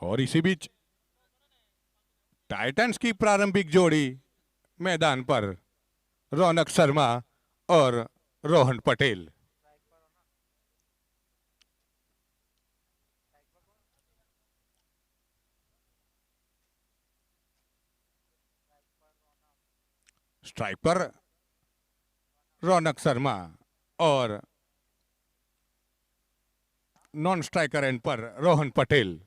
और इसी बीच टाइटंस की प्रारंभिक जोड़ी मैदान पर रौनक शर्मा और रोहन पटेल। स्ट्राइक पर रौनक शर्मा और नॉन स्ट्राइकर एंड पर रोहन पटेल।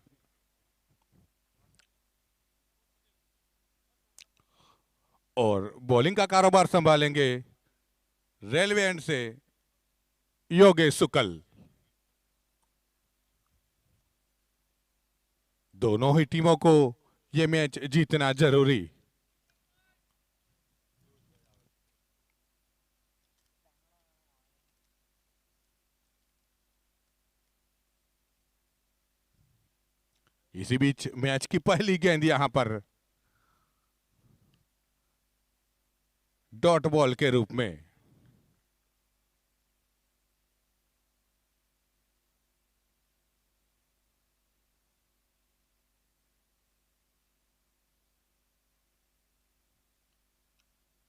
और बॉलिंग का कारोबार संभालेंगे रेलवे एंड से योगेश शुक्ल। दोनों ही टीमों को यह मैच जीतना जरूरी। इसी बीच मैच की पहली गेंद यहां पर डॉट बॉल के रूप में।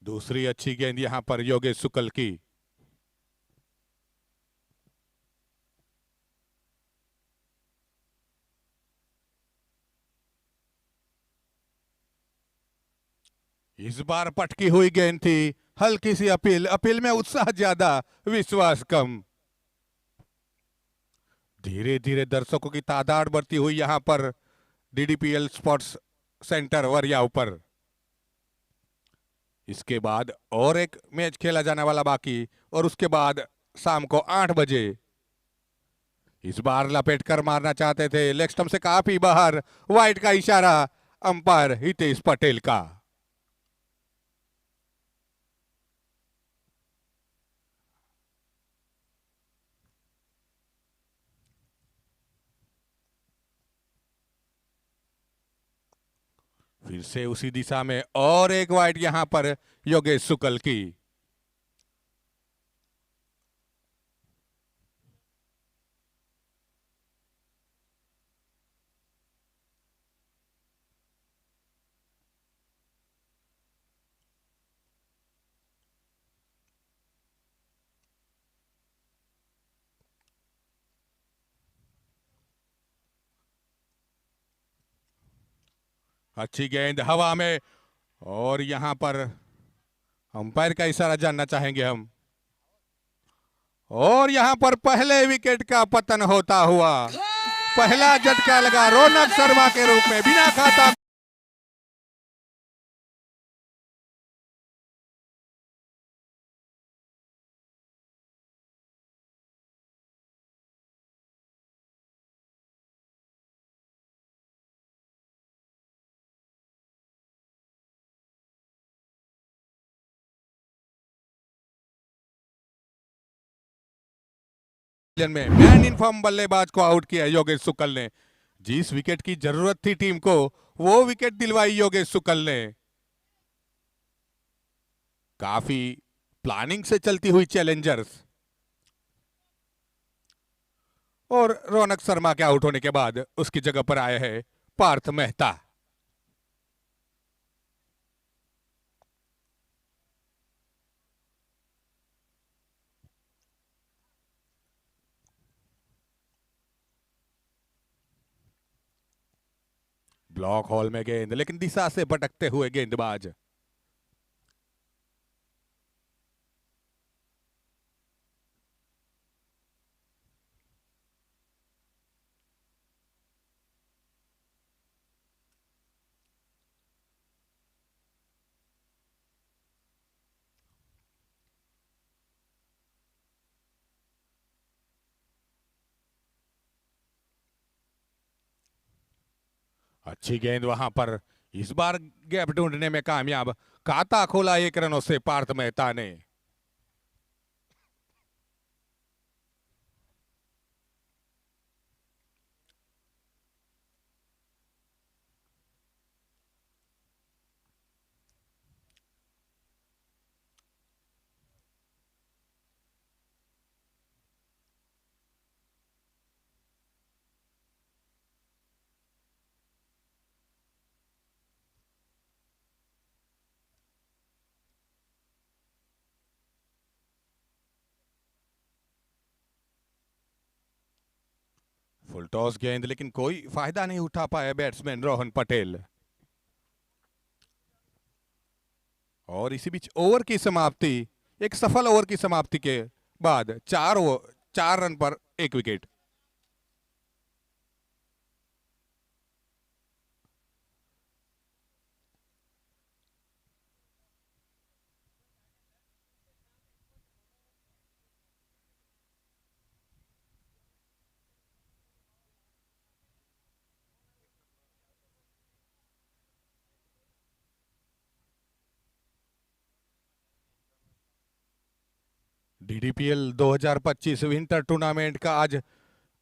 दूसरी अच्छी गेंद यहां पर योगेश शुक्ल की। इस बार पटकी हुई गेंद थी, हल्की सी अपील, अपील में उत्साह ज्यादा, विश्वास कम। धीरे धीरे दर्शकों की तादाद बढ़ती हुई यहां पर डीडीपीएल स्पोर्ट्स सेंटर वरियाव पर। इसके बाद और एक मैच खेला जाने वाला बाकी, और उसके बाद शाम को 8 बजे। इस बार लपेट कर मारना चाहते थे, लेग स्टंप से काफी बाहर, वाइड का इशारा अंपायर हितेश पटेल का। फिर से उसी दिशा में और एक वाइड यहां पर योगेश शुक्ल की। अच्छी गेंद हवा में, और यहां पर अंपायर का इशारा जानना चाहेंगे हम। और यहां पर पहले विकेट का पतन होता हुआ, पहला झटका लगा रौनक शर्मा के रूप में, बिना खाता। में मैन इन फॉर्म बल्लेबाज को आउट किया योगेश शुक्ल ने। जिस विकेट की जरूरत थी टीम को, वो विकेट दिलवाई योगेश शुक्ल ने। काफी प्लानिंग से चलती हुई चैलेंजर्स, और रौनक शर्मा के आउट होने के बाद उसकी जगह पर आए हैं पार्थ मेहता। ब्लॉक हॉल में गेंद, लेकिन दिशा से भटकते हुए गेंदबाज। अच्छी गेंद वहां पर, इस बार गैप ढूंढने में कामयाब, खाता खोला 1 रनों से पार्थ मेहता ने। फुल टॉस गेंद, लेकिन कोई फायदा नहीं उठा पाए बैट्समैन रोहन पटेल। और इसी बीच ओवर की समाप्ति, एक सफल ओवर की समाप्ति के बाद 4 रन पर 1 विकेट। डीडीपीएल 2025 विंटर टूर्नामेंट का आज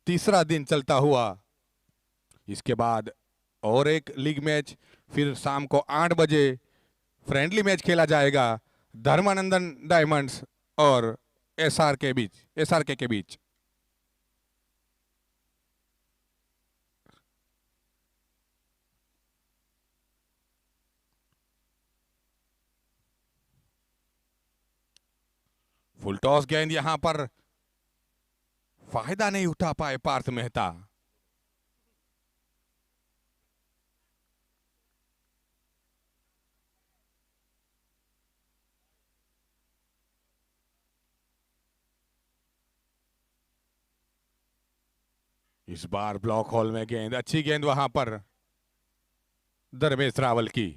तीसरा दिन चलता हुआ। इसके बाद और एक लीग मैच, फिर शाम को 8 बजे फ्रेंडली मैच खेला जाएगा धर्मानंदन डायमंड्स और एसआरके के बीच। फुल टॉस गेंद यहां पर फायदा नहीं उठा पाए पार्थ मेहता। इस बार ब्लॉक हॉल में गेंद, अच्छी गेंद वहां पर धर्मेश रावल की।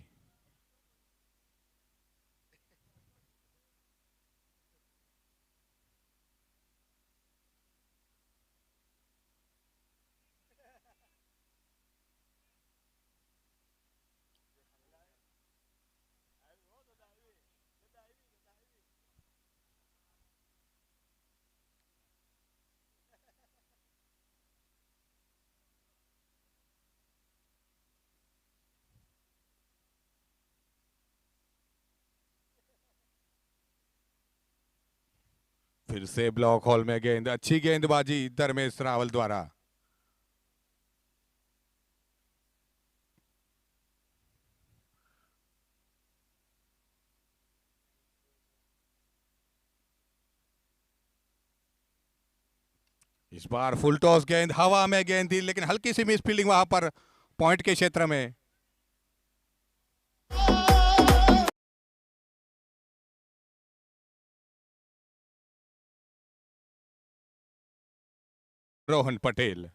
फिर से ब्लॉक हॉल में गेंद, अच्छी गेंदबाजी धर्मेश रावल द्वारा। इस बार फुल टॉस गेंद, हवा में गेंद थी लेकिन हल्की सी मिस फील्डिंग वहां पर पॉइंट के क्षेत्र में। रोहन पटेल।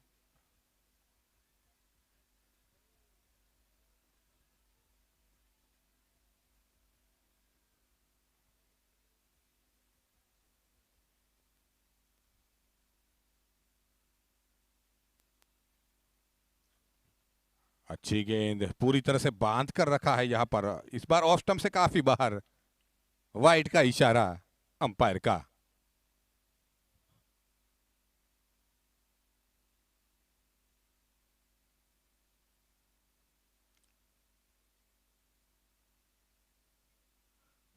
अच्छी गेंद, पूरी तरह से बांध कर रखा है यहां पर। इस बार ऑफ स्टंप से काफी बाहर, वाइड का इशारा अंपायर का।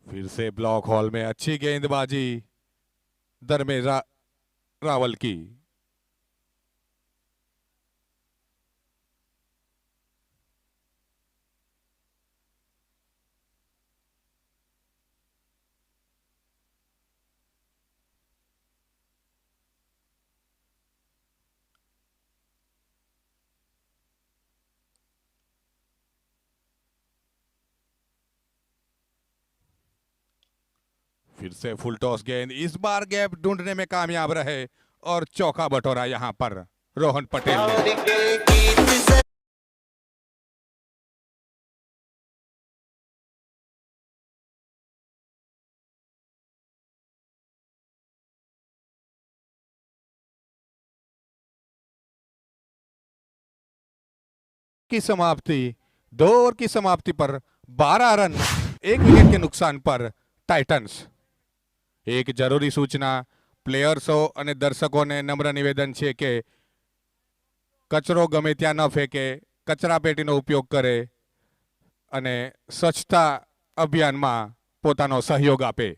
फिर से ब्लॉक हॉल में अच्छी गेंदबाजी धर्मेश रावल की। फिर से फुल टॉस गेंद, इस बार गैप ढूंढने में कामयाब रहे और चौका बटोरा यहां पर रोहन पटेल ने। की समाप्ति, 2 ओवर की समाप्ति पर 12 रन, 1 विकेट के नुकसान पर टाइटंस। एक જરૂરી સૂચના પ્લેયર્સો અને દર્શકોને નમ્ર નિવેદન છે કે કચરો ગમે ત્યાં ન ફેંકે, કચરા પેટીનો ઉપયોગ કરે અને સ્વચ્છતા અભિયાનમાં પોતાનો સહયોગ આપે।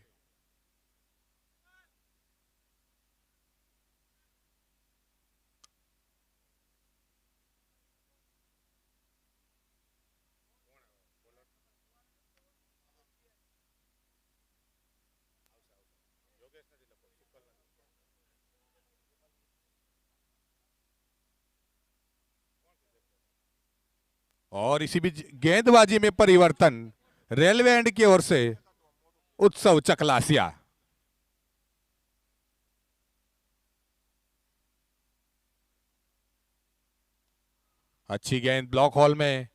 और इसी बीच गेंदबाजी में परिवर्तन रेलवे एंड की ओर से उत्सव चकलासिया। अच्छी गेंद ब्लॉक हॉल में,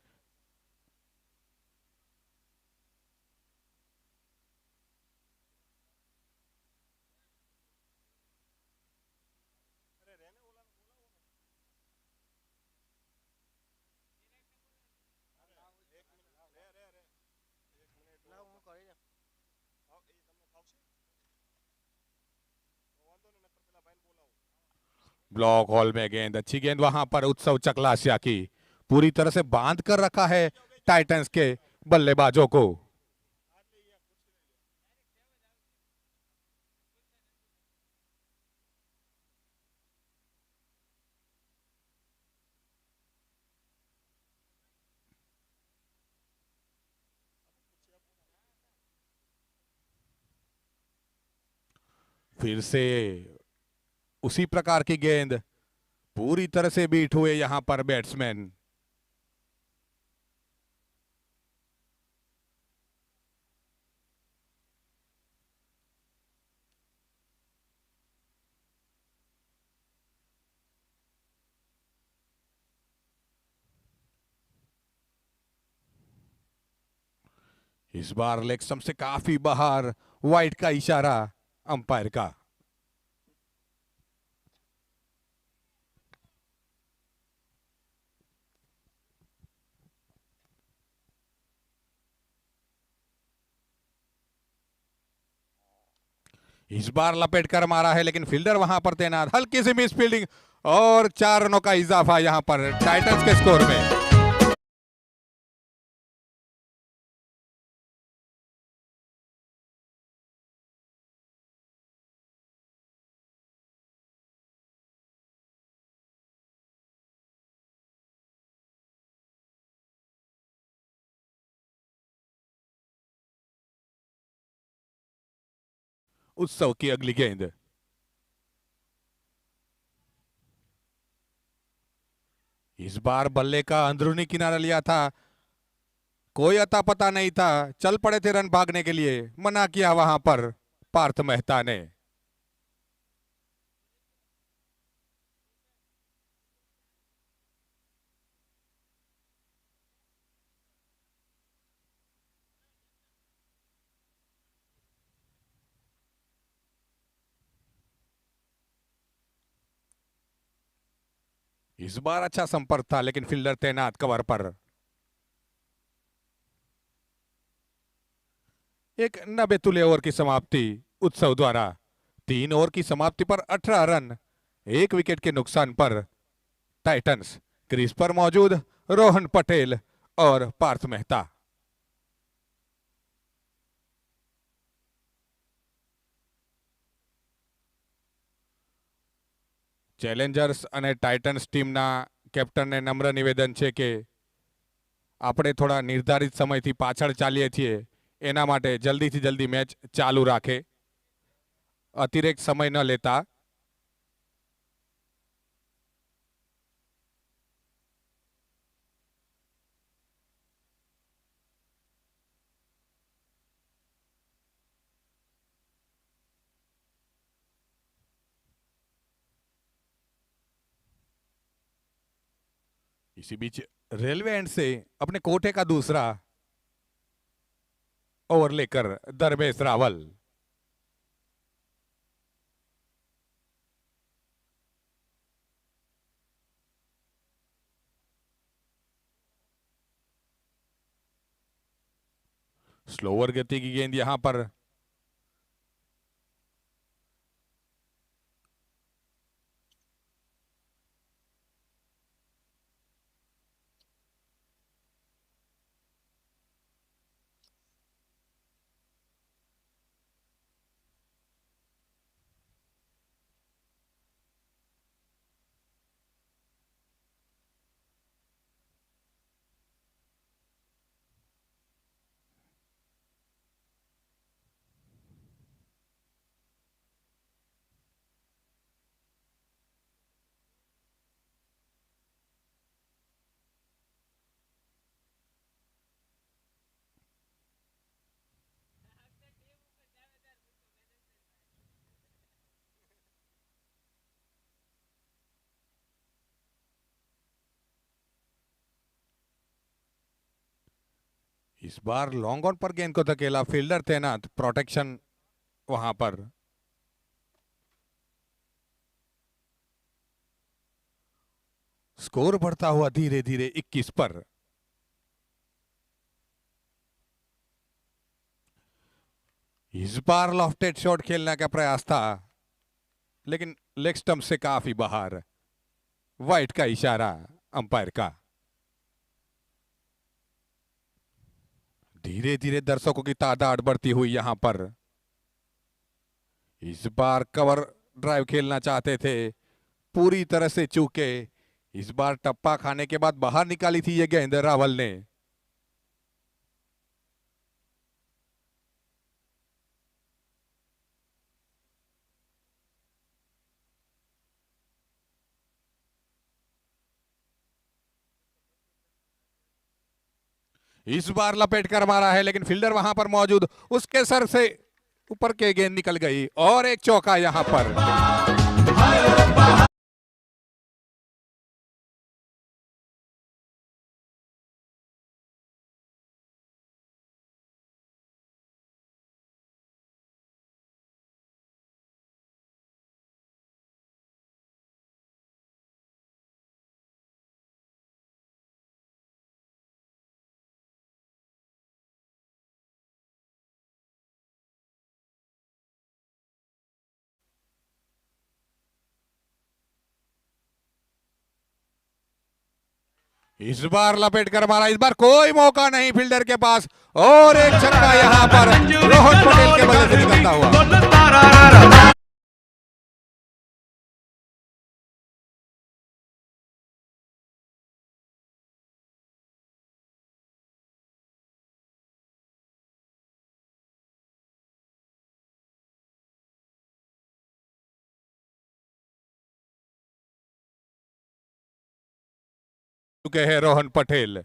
ब्लॉक हॉल में गेंद, अच्छी गेंद वहां पर उत्सव चकलासिया की। पूरी तरह से बांध कर रखा है टाइटंस के बल्लेबाजों को। फिर से उसी प्रकार की गेंद, पूरी तरह से बीट हुए यहां पर बैट्समैन। इस बार लेग स्टंप से काफी बाहर, वाइड का इशारा अंपायर का। इस बार लपेट कर मारा है, लेकिन फील्डर वहां पर तैनात, हल्की सी मिस फील्डिंग और 4 रनों का इजाफा यहां पर टाइटंस के स्कोर में। उत्सव की अगली गेंद, इस बार बल्ले का अंदरूनी किनारा लिया था, कोई अता पता नहीं था, चल पड़े थे रन भागने के लिए, मना किया वहां पर पार्थ मेहता ने। इस बार अच्छा संपर्क था, लेकिन फील्डर तैनात कवर पर। एक 90 तुले ओवर की समाप्ति उत्सव द्वारा। 3 ओवर की समाप्ति पर 18 रन, 1 विकेट के नुकसान पर टाइटंस। क्रीज पर मौजूद रोहन पटेल और पार्थ मेहता। ચેલેન્જર્સ અને ટાઇટન્સ ટીમના કેપ્ટનને નમ્ર નિવેદન છે કે આપણે થોડા નિર્ધારિત સમયથી પાછળ ચાલીએ છીએ, એના માટે જલ્દીથી જલ્દી મેચ ચાલુ રાખે, અતિરેક સમય ન લેતા। इसी बीच रेलवे एंड से अपने कोटे का दूसरा ओवर लेकर दरवेश रावल। स्लोअर गति की गेंद यहां पर, इस बार लॉन्ग ऑन पर गेंद को धकेला, फील्डर तैनात, प्रोटेक्शन वहां पर। स्कोर बढ़ता हुआ धीरे धीरे 21 पर। इस बार लॉफ्टेड शॉट खेलने का प्रयास था, लेकिन लेग स्टंप से काफी बाहर, वाइड का इशारा अंपायर का। धीरे धीरे दर्शकों की तादाद बढ़ती हुई यहां पर। इस बार कवर ड्राइव खेलना चाहते थे, पूरी तरह से चूके। इस बार टप्पा खाने के बाद बाहर निकाली थी ये गेंद रावल ने। इस बार लपेट कर मारा है, लेकिन फील्डर वहां पर मौजूद, उसके सर से ऊपर के गेंद निकल गई और एक चौका यहां पर। इस बार लपेट कर मारा, इस बार कोई मौका नहीं फील्डर के पास, और एक छक्का यहां पर रोहन पटेल के बल्ले से निकलता हुआ। चुके हैं रोहन पटेल।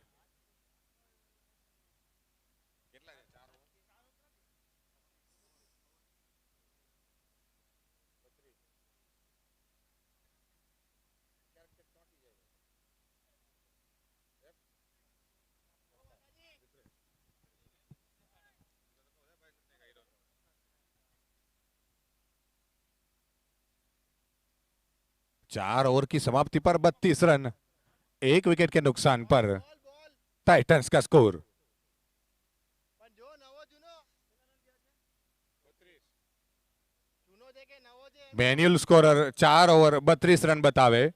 चार ओवर की समाप्ति पर 32 रन, एक विकेट के नुकसान पर टाइटंस का score. Manual scorer 4 over 32 run बतावे।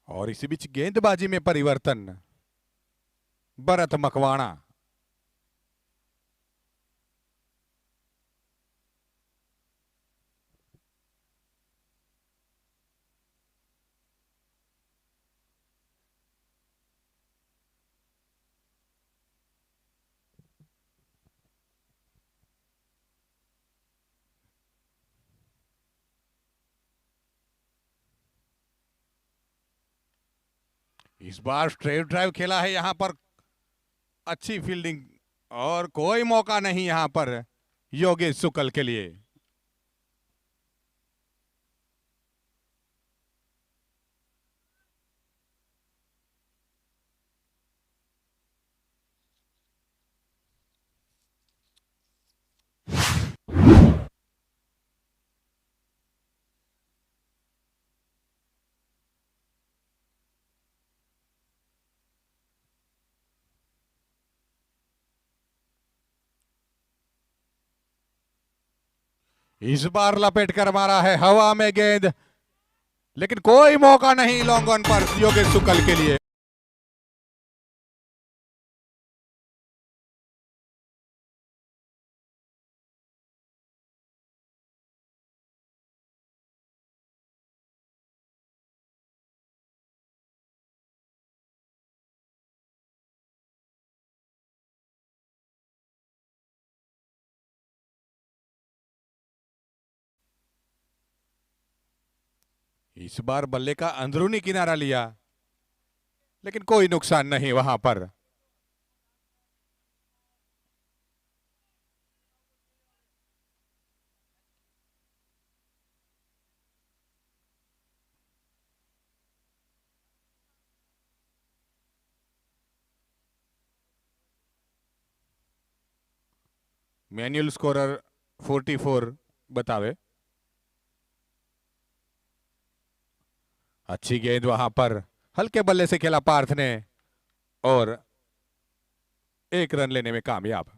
और इसी बीच गेंदबाजी में परिवर्तन, भरत मकवाणा। इस बार स्ट्रेट ड्राइव खेला है यहां पर, अच्छी फील्डिंग, और कोई मौका नहीं यहां पर योगेश शुक्ल के लिए। इस बार लपेट कर मारा है हवा में गेंद, लेकिन कोई मौका नहीं लॉन्ग ऑन पर योगेश शुक्ल के लिए। इस बार बल्ले का अंदरूनी किनारा लिया, लेकिन कोई नुकसान नहीं वहां पर। मैनुअल स्कोरर 44 बतावे। अच्छी गेंद वहां पर, हल्के बल्ले से खेला पार्थ ने, और एक रन लेने में कामयाब।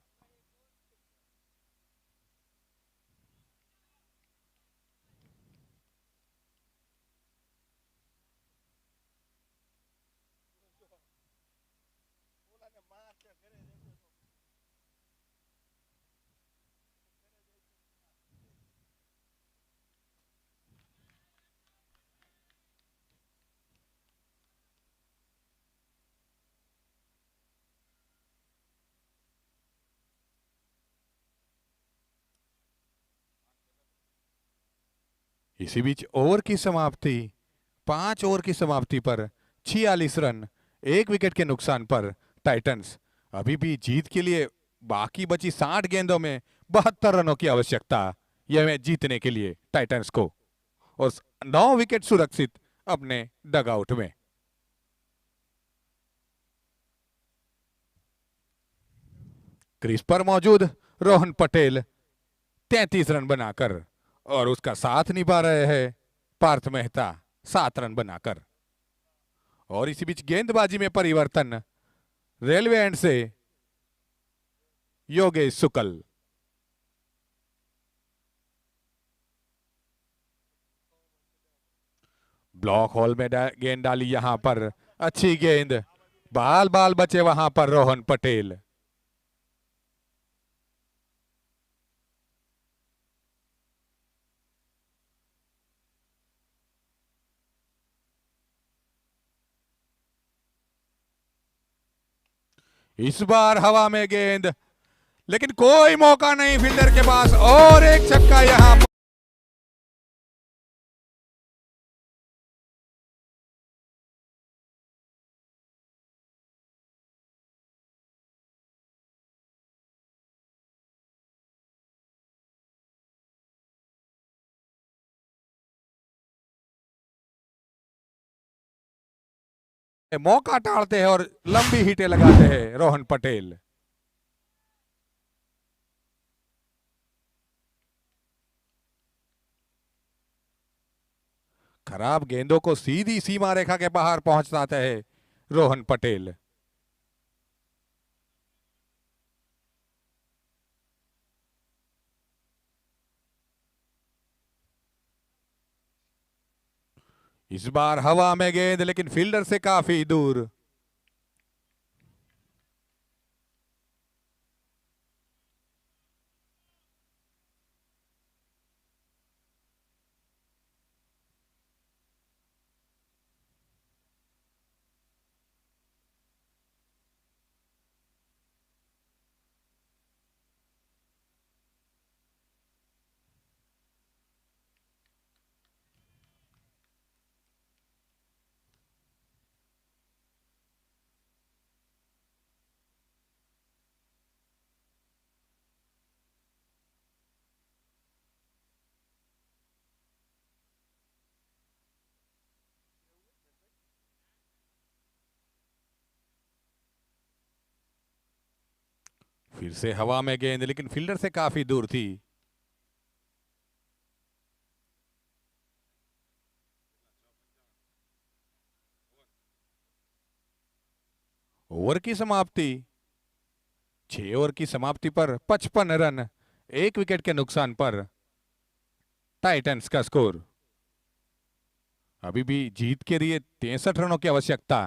इसी बीच ओवर की समाप्ति, 5 ओवर की समाप्ति पर 46 रन, 1 विकेट के नुकसान पर टाइटंस अभी भी जीत के लिए बाकी बची 60 गेंदों में 72 रनों की आवश्यकता यह मैच जीतने के लिए टाइटंस को, और 9 विकेट सुरक्षित अपने डगआउट में। क्रीज पर मौजूद रोहन पटेल 33 रन बनाकर, और उसका साथ निभा रहे हैं पार्थ मेहता 7 रन बनाकर। और इसी बीच गेंदबाजी में परिवर्तन, रेलवे एंड से योगेश शुक्ल। ब्लॉक होल में गेंद डाली यहां पर, अच्छी गेंद, बाल बाल बचे वहां पर रोहन पटेल। इस बार हवा में गेंद, लेकिन कोई मौका नहीं फील्डर के पास, और एक छक्का यहां पर। मौका टालते हैं और लंबी हिटें लगाते हैं रोहन पटेल। खराब गेंदों को सीधी सीमा रेखा के बाहर पहुंचाते हैं रोहन पटेल। इस बार हवा में गेंद, लेकिन फील्डर से काफी दूर। फिर से हवा में गेंद, लेकिन फील्डर से काफी दूर थी। ओवर की समाप्ति, 6 ओवर की समाप्ति पर 55 रन, 1 विकेट के नुकसान पर टाइटंस का स्कोर। अभी भी जीत के लिए 63 रनों की आवश्यकता,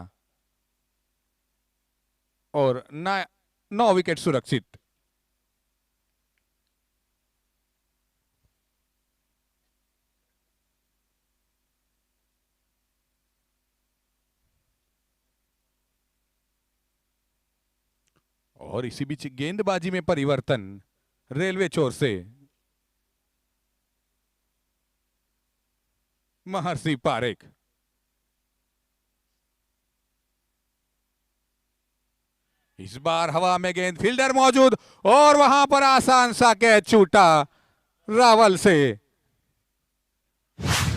और 9 विकेट सुरक्षित। और इसी बीच गेंदबाजी में परिवर्तन, रेलवे चोर से महर्षि पारेख। इस बार हवा में गेंद, फील्डर मौजूद, और वहां पर आसान सा कैच छूटा रावल से।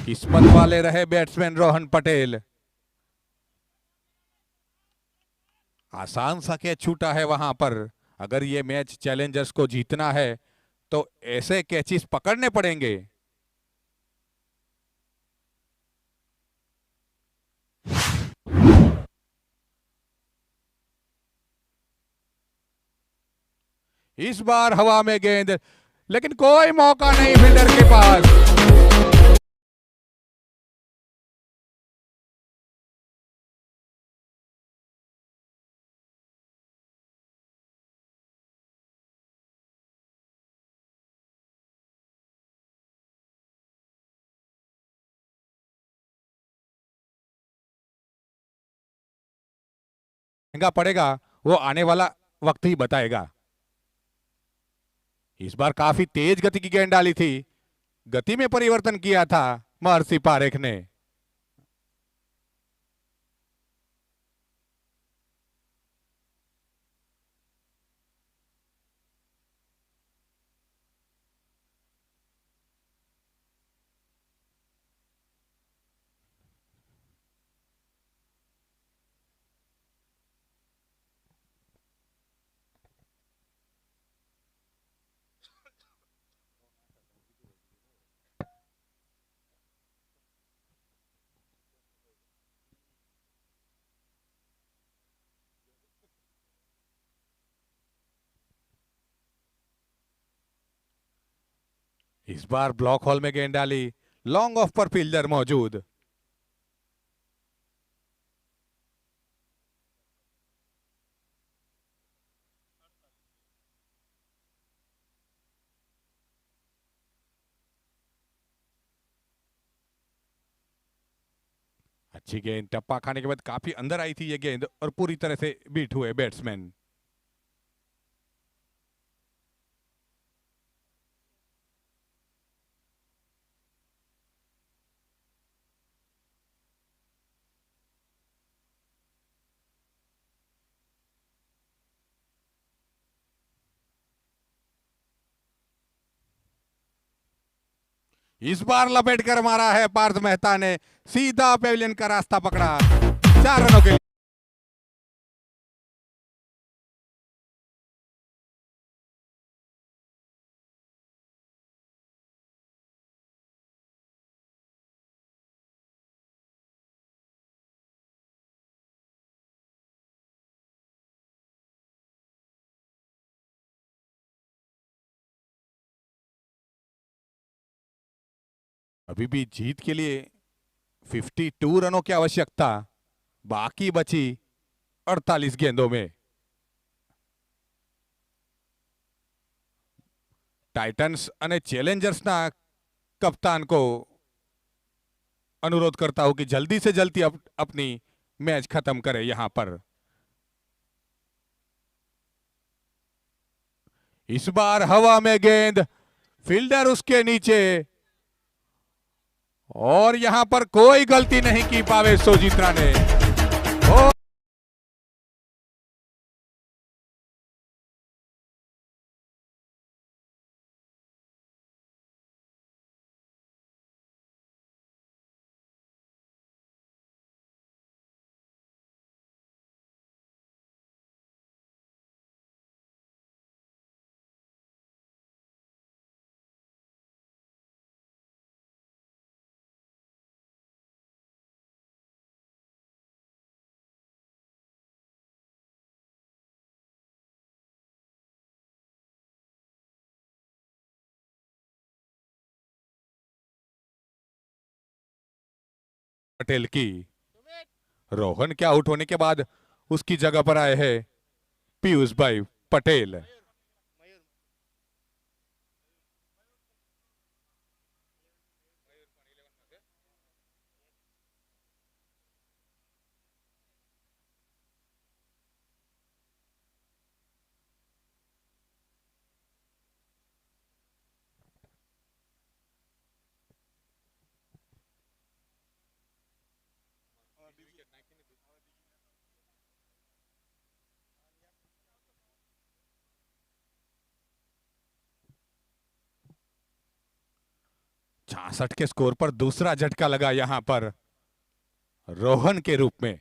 किस्मत वाले रहे बैट्समैन रोहन पटेल, आसान सा कैच छूटा है वहां पर। अगर ये मैच चैलेंजर्स को जीतना है तो ऐसे कैचेस पकड़ने पड़ेंगे। इस बार हवा में गेंद, लेकिन कोई मौका नहीं फील्डर के पास। महंगा पड़ेगा वो आने वाला वक्त ही बताएगा। इस बार काफी तेज गति की गेंद डाली थी, गति में परिवर्तन किया था महर्षि पारेख ने। इस बार ब्लॉक हॉल में गेंद डाली, लॉन्ग ऑफ पर फील्डर मौजूद। अच्छी गेंद, टप्पा खाने के बाद काफी अंदर आई थी ये गेंद और पूरी तरह से बीट हुए बैट्समैन। इस बार लपेट कर मारा है पार्थ मेहता ने, सीधा पेविलियन का रास्ता पकड़ा। 4 रनों के लिए। अभी भी जीत के लिए 52 रनों की आवश्यकता, बाकी बची 48 गेंदों में। टाइटन्स અને ચેલેન્જર્સના कप्तान को अनुरोध करता हूं कि जल्दी से जल्दी अपनी मैच खत्म करे। यहां पर इस बार हवा में गेंद, फील्डर उसके नीचे, और यहां पर कोई गलती नहीं की पावे सोजित्रा ने। और पटेल की, रोहन के आउट होने के बाद उसकी जगह पर आए हैं पीयूष भाई पटेल। छासठ के स्कोर पर दूसरा झटका लगा यहां पर रोहन के रूप में।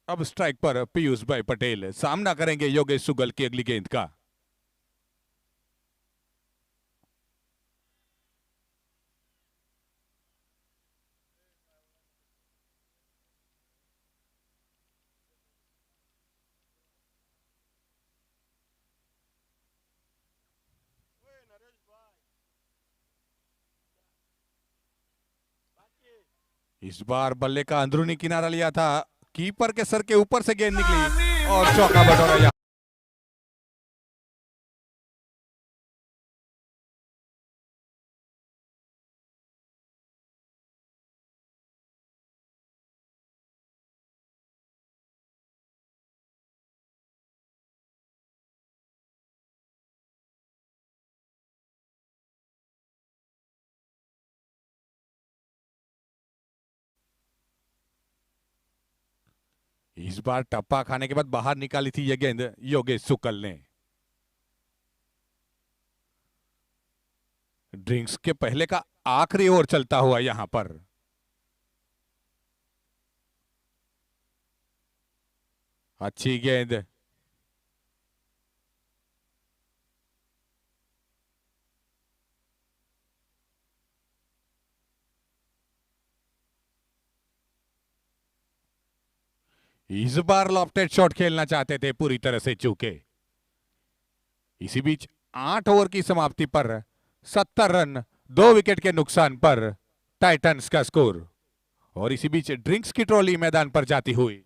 अब स्ट्राइक पर पीयूष भाई पटेल सामना करेंगे योगेश सुगल की अगली गेंद का। इस बार बल्ले का अंदरूनी किनारा लिया था, कीपर के सर के ऊपर से गेंद निकली और चौका बटोरा। यहाँ इस बार टप्पा खाने के बाद बाहर निकाली थी यह गेंद योगेश शुक्ल ने। ड्रिंक्स के पहले का आखिरी ओवर चलता हुआ यहां पर। अच्छी गेंद, इस बार लॉफ्टेड शॉट खेलना चाहते थे, पूरी तरह से चूके। इसी बीच 8 ओवर की समाप्ति पर 70 रन 2 विकेट के नुकसान पर टाइटंस का स्कोर। और इसी बीच ड्रिंक्स की ट्रॉली मैदान पर जाती हुई।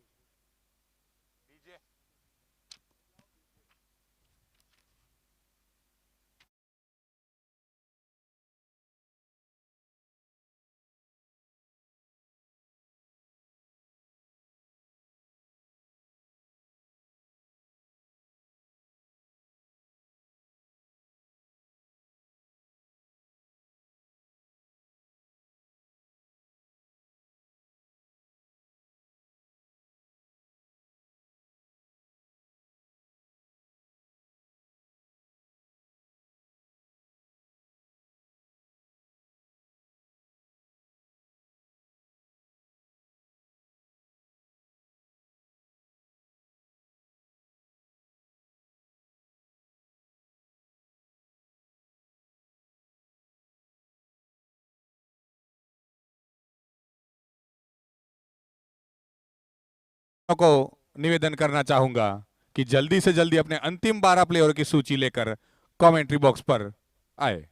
को निवेदन करना चाहूंगा कि जल्दी से जल्दी अपने अंतिम 12 प्लेयरों की सूची लेकर कमेंट्री बॉक्स पर आए।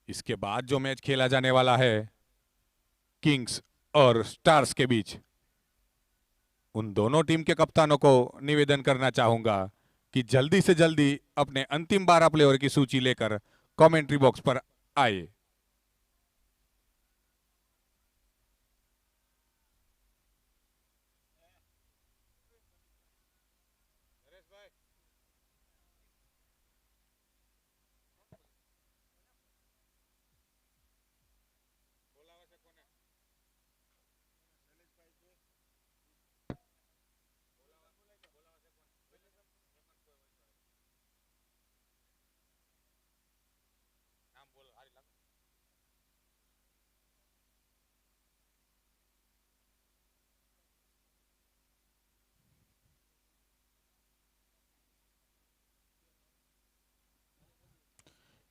इसके बाद जो मैच खेला जाने वाला है किंग्स और स्टार्स के बीच, उन दोनों टीम के कप्तानों को निवेदन करना चाहूंगा कि जल्दी से जल्दी अपने अंतिम 12 प्लेयर की सूची लेकर कमेंट्री बॉक्स पर आए।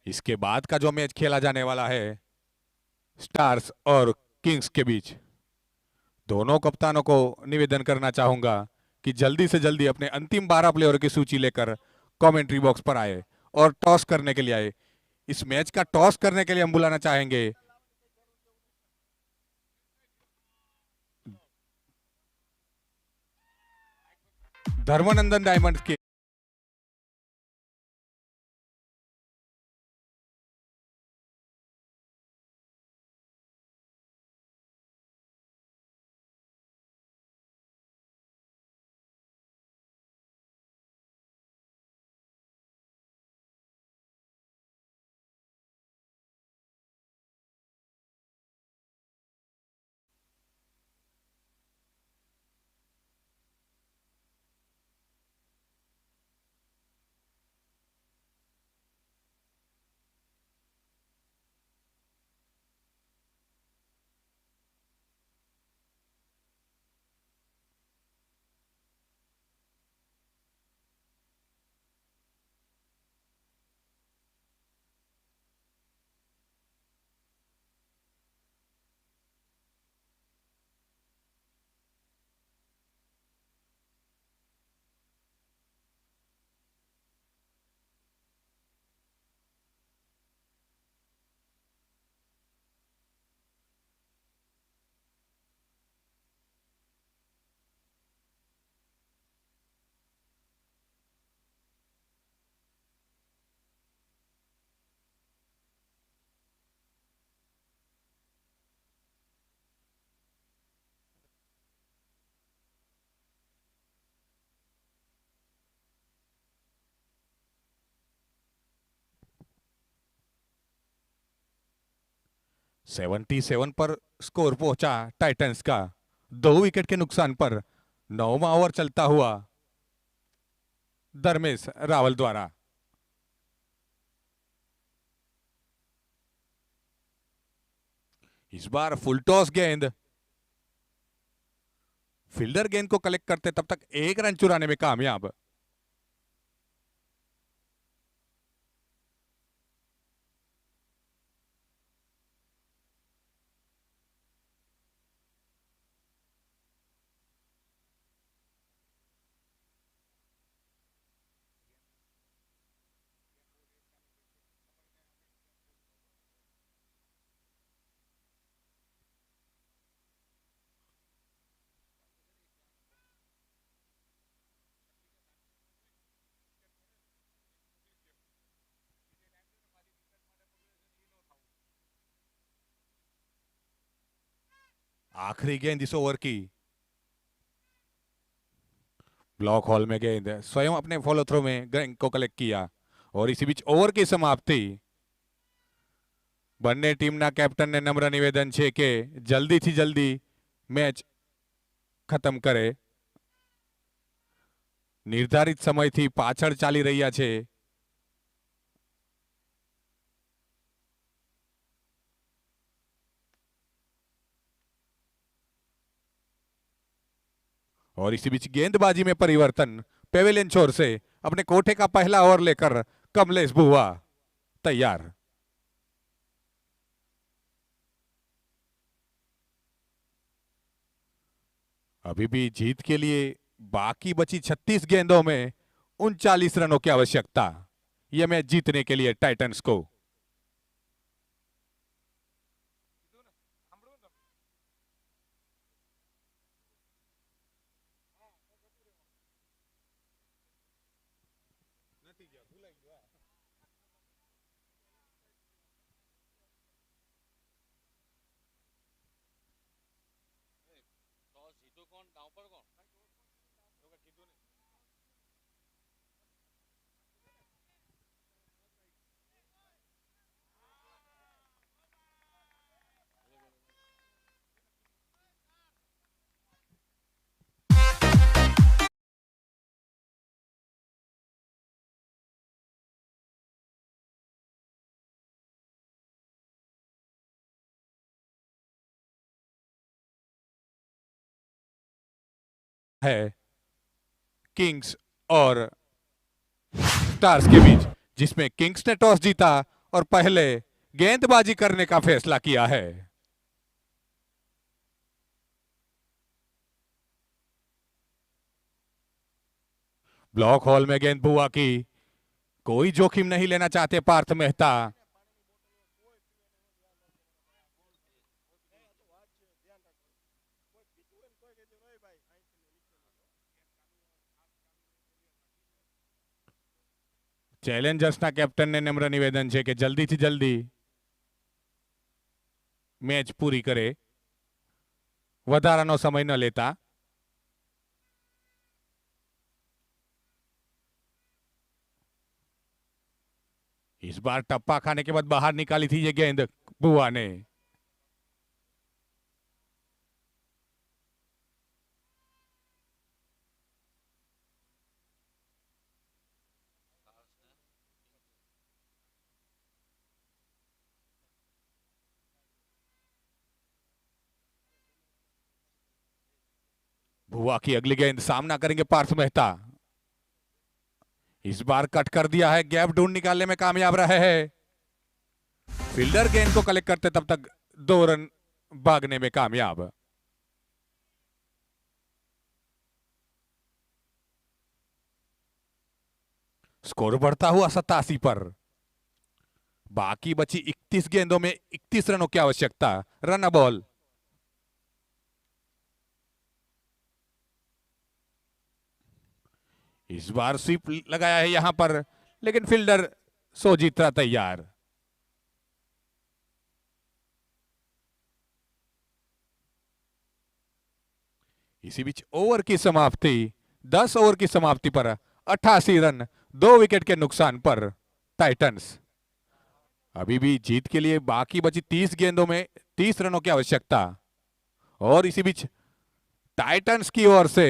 इसके बाद का जो मैच खेला जाने वाला है स्टार्स और किंग्स के बीच, दोनों कप्तानों को निवेदन करना चाहूंगा कि जल्दी से जल्दी अपने अंतिम 12 प्लेयर की सूची लेकर कमेंट्री बॉक्स पर आए और टॉस करने के लिए आए। इस मैच का टॉस करने के लिए हम बुलाना चाहेंगे धर्मानंदन डायमंड्स के 77 पर स्कोर पहुंचा टाइटंस का, 2 विकेट के नुकसान पर 9वां ओवर चलता हुआ धर्मेश रावल द्वारा। इस बार फुल टॉस गेंद, फील्डर गेंद को कलेक्ट करते तब तक 1 रन चुराने में कामयाब। आखिरी गेंद इस ओवर की, ब्लॉक हॉल में गेंद स्वयं अपने फॉलो थ्रो में गेंद को कलेक्ट किया और इसी बीच ओवर की समाप्ति। બંને ટીમના કેપ્ટનને નમ્ર નિવેદન છે કે જલ્દીથી જલ્દી મેચ ખતમ કરે, નિર્ધારિત સમયથી પાછળ ચાલી રહ્યા છે। और इसी बीच गेंदबाजी में परिवर्तन, पेविलियन छोर से अपने कोठे का पहला ओवर लेकर कमलेश बुआ तैयार। अभी भी जीत के लिए बाकी बची 36 गेंदों में 39 रनों की आवश्यकता, यह मैच जीतने के लिए टाइटंस को। है किंग्स और स्टार्स के बीच, जिसमें किंग्स ने टॉस जीता और पहले गेंदबाजी करने का फैसला किया है। ब्लॉक हॉल में गेंद बुआ की, कोई जोखिम नहीं लेना चाहते पार्थ मेहता। ચેલેન્જર્સના કેપ્ટનને નમ્ર નિવેદન છે કે જલ્દીથી જલ્દી મેચ પૂરી કરે, વધારાનો સમય ન લેતા। इस बार टप्पा खाने के बाद बाहर निकाली थी ये गेंद बुआ ने। बुआ की अगली गेंद, सामना करेंगे पार्थ मेहता। इस बार कट कर दिया है, गैप ढूंढ निकालने में कामयाब रहे हैं। फील्डर गेंद को कलेक्ट करते तब तक 2 रन भागने में कामयाब। स्कोर बढ़ता हुआ 87 पर, बाकी बची 31 गेंदों में 31 रनों की आवश्यकता। रन बॉल, इस बार स्वीप लगाया है यहां पर, लेकिन फील्डर सोजीत्रा तैयार। इसी बीच ओवर की समाप्ति, 10 ओवर की समाप्ति पर 88 रन 2 विकेट के नुकसान पर टाइटंस अभी भी जीत के लिए बाकी बची 30 गेंदों में 30 रनों की आवश्यकता। और इसी बीच टाइटंस की ओर से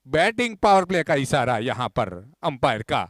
बैटिंग पावर प्ले का इशारा यहां पर अंपायर का।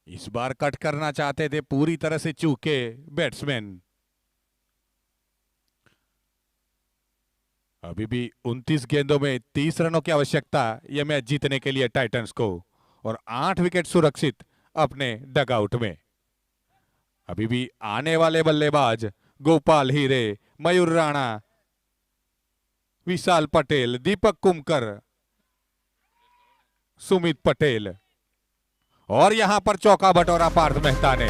इस बार कट करना चाहते थे, पूरी तरह से चूके बैट्समैन। अभी भी 29 गेंदों में 30 रनों की आवश्यकता यह मैच जीतने के लिए टाइटंस को, और 8 विकेट सुरक्षित अपने डगआउट में। अभी भी आने वाले बल्लेबाज गोपाल हीरे, मयूर राणा, विशाल पटेल, दीपक कुमकर, सुमित पटेल, और यहां पर चौका बटोरा पार्थ मेहता ने।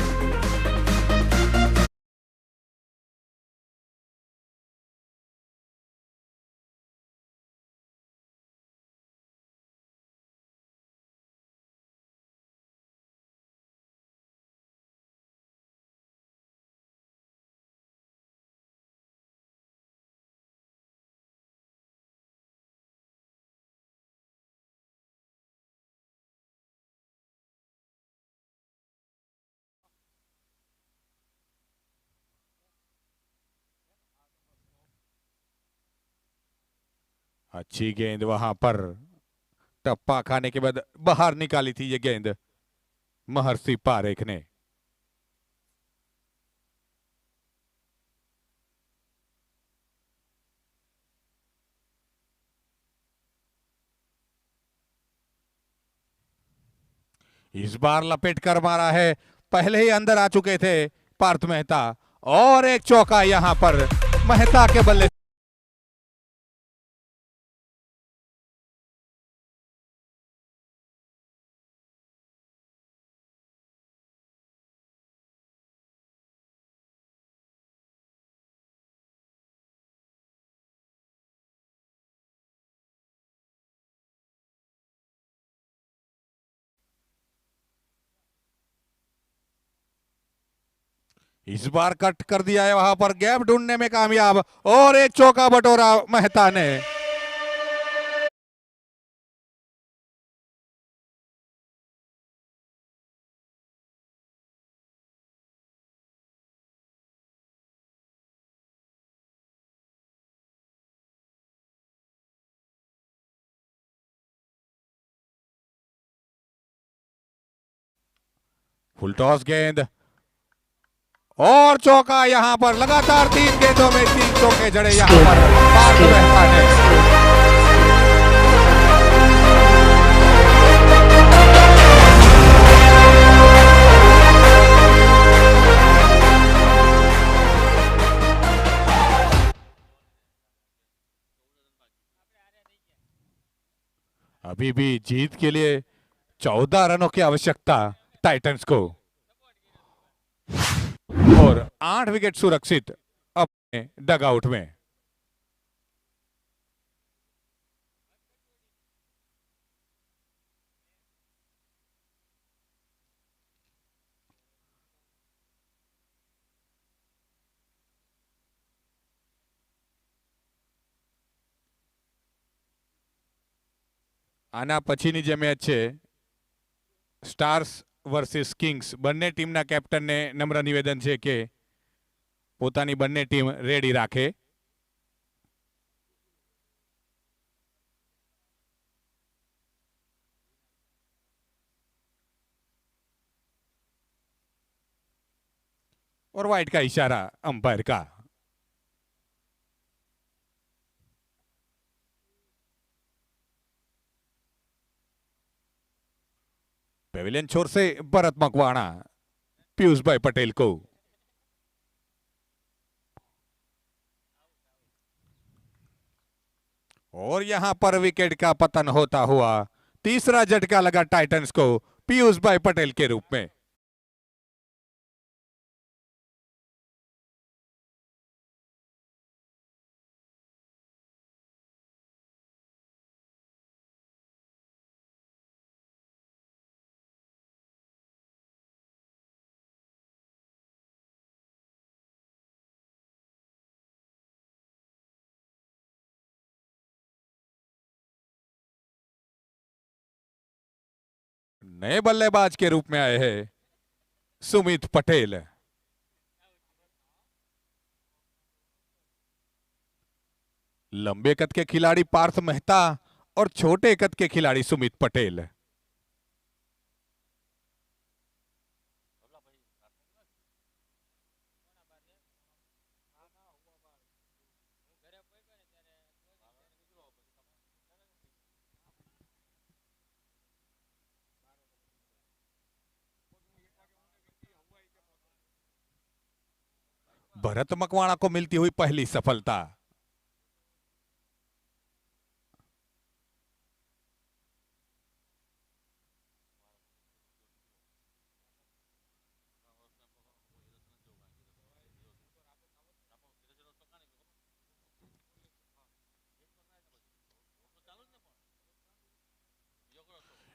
अच्छी गेंद वहां पर टप्पा खाने के बाद बाहर निकाली थी ये गेंद महर्षि पारेख ने। इस बार लपेट कर मारा है, पहले ही अंदर आ चुके थे पार्थ मेहता, और एक चौका यहां पर मेहता के बल्ले। इस बार कट कर दिया है, वहां पर गैप ढूंढने में कामयाब, और एक चौका बटोरा मेहता ने। फुल टॉस गेंद, और चौका यहां पर। लगातार 3 गेंदों में 3 चौके जड़े यहां पर पार्थ मेहता ने। अभी भी जीत के लिए 14 रनों की आवश्यकता टाइटंस को, और 8 विकेट सुरक्षित अपने डगआउट में। આના પછીની જે મેચ છે સ્ટાર્સ વર્સિસ કિંગ્સ, બંને ટીમના કેપ્ટનને નમ્ર નિવેદન છે કે પોતાની બંને ટીમ રેડી રાખે। और वाइड का इशारा अंपायर का। पेविलियन छोर से भरत मकवाणा पीयूष भाई पटेल को। और यहां पर विकेट का पतन होता हुआ तीसरा झटका लगा टाइटंस को पीयूष भाई पटेल के रूप में। नए बल्लेबाज के रूप में आए हैं सुमित पटेल। लंबे कद के खिलाड़ी पार्थ मेहता और छोटे कद के खिलाड़ी सुमित पटेल। भरत मकवाणा को मिलती हुई पहली सफलता।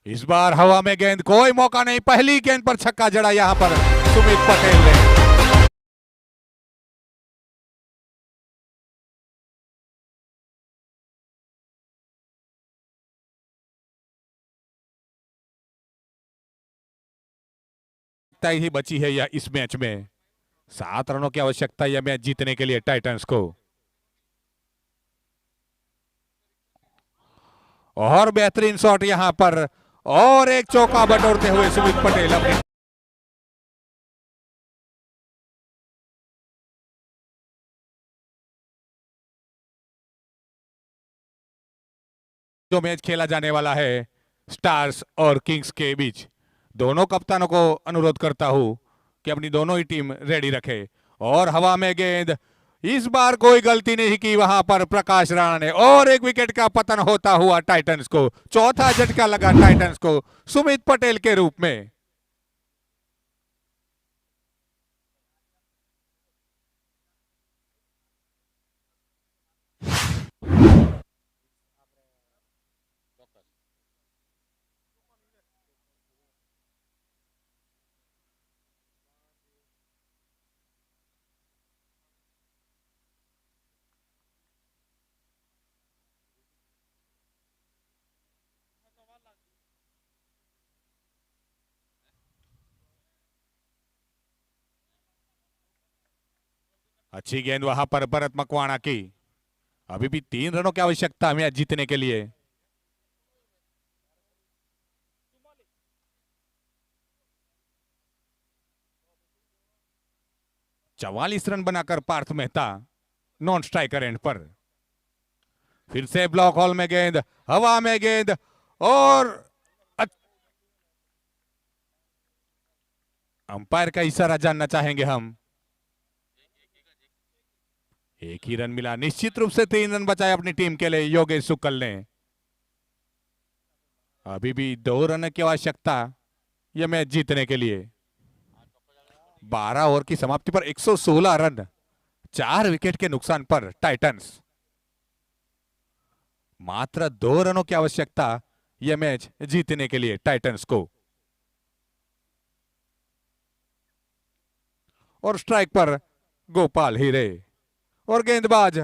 इस बार हवा में गेंद, कोई मौका नहीं, पहली गेंद पर छक्का जड़ा यहां पर सुमित पटेल ने। ही बची है यह इस मैच में। 7 रनों की आवश्यकता यह मैच जीतने के लिए टाइटंस को। और बेहतरीन शॉट यहां पर, और एक चौका बटोरते हुए सुमित पटेल अपने जो मैच खेला जाने वाला है स्टार्स और किंग्स के बीच। दोनों कप्तानों को अनुरोध करता हूं कि अपनी दोनों ही टीम रेडी रखे। और हवा में गेंद, इस बार कोई गलती नहीं की वहां पर प्रकाश राणा ने, और एक विकेट का पतन होता हुआ टाइटंस को। चौथा झटका लगा टाइटंस को सुमित पटेल के रूप में। अच्छी गेंद वहां पर भरत मकवाणा की। अभी भी 3 रनों की आवश्यकता मैच जीतने के लिए। चवालीस रन बनाकर Parth Mehta non striker end पर। फिर से ब्लॉक हॉल में गेंद, हवा में गेंद, और अंपायर का इशारा जानना चाहेंगे हम। एक ही रन मिला, निश्चित रूप से 3 रन बचाए अपनी टीम के लिए योगेश शुक्ल ने। अभी भी 2 रन की आवश्यकता यह मैच जीतने के लिए। 12 ओवर की समाप्ति पर 116 रन, 4 विकेट के नुकसान पर टाइटंस। मात्र 2 रनों की आवश्यकता यह मैच जीतने के लिए टाइटंस को। और स्ट्राइक पर गोपाल हीरे, और गेंदबाज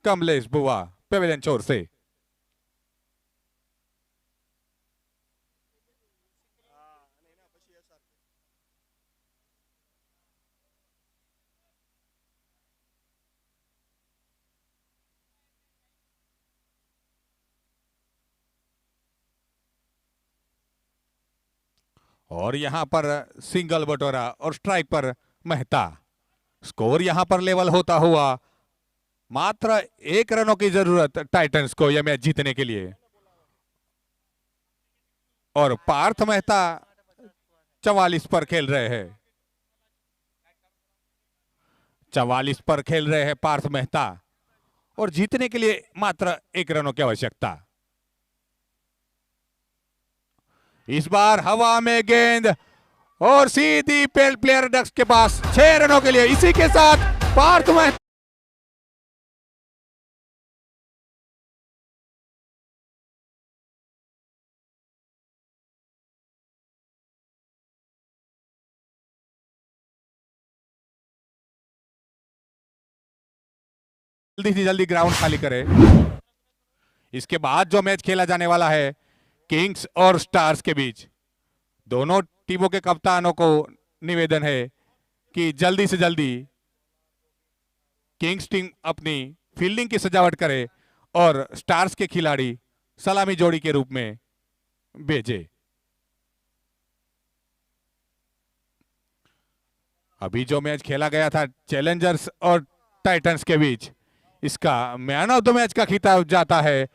कमलेश बुआ पेवेलियन छोर से। और यहां पर सिंगल बटोरा और स्ट्राइक पर मेहता। स्कोर यहां पर लेवल होता हुआ मात्र 1 रनों की जरूरत टाइटंस को यह मैच जीतने के लिए। और पार्थ मेहता 44 पर खेल रहे हैं। 44 पर खेल रहे हैं पार्थ मेहता। और जीतने के लिए मात्र 1 रनों की आवश्यकता। इस बार हवा में गेंद और सीधी प्लेयर डक्स के पास 6 रनों के लिए। इसी के साथ पार्थ मेहता जल्दी से जल्दी ग्राउंड खाली करे। इसके बाद जो मैच खेला जाने वाला है किंग्स और स्टार्स के बीच, दोनों टीमों के कप्तानों को निवेदन है कि जल्दी से जल्दी किंग्स टीम अपनी फील्डिंग की सजावट करे और स्टार्स के खिलाड़ी सलामी जोड़ी के रूप में भेजे। अभी जो मैच खेला गया था चैलेंजर्स और टाइटंस के बीच, इसका मैन ऑफ द मैच का खिताब जाता है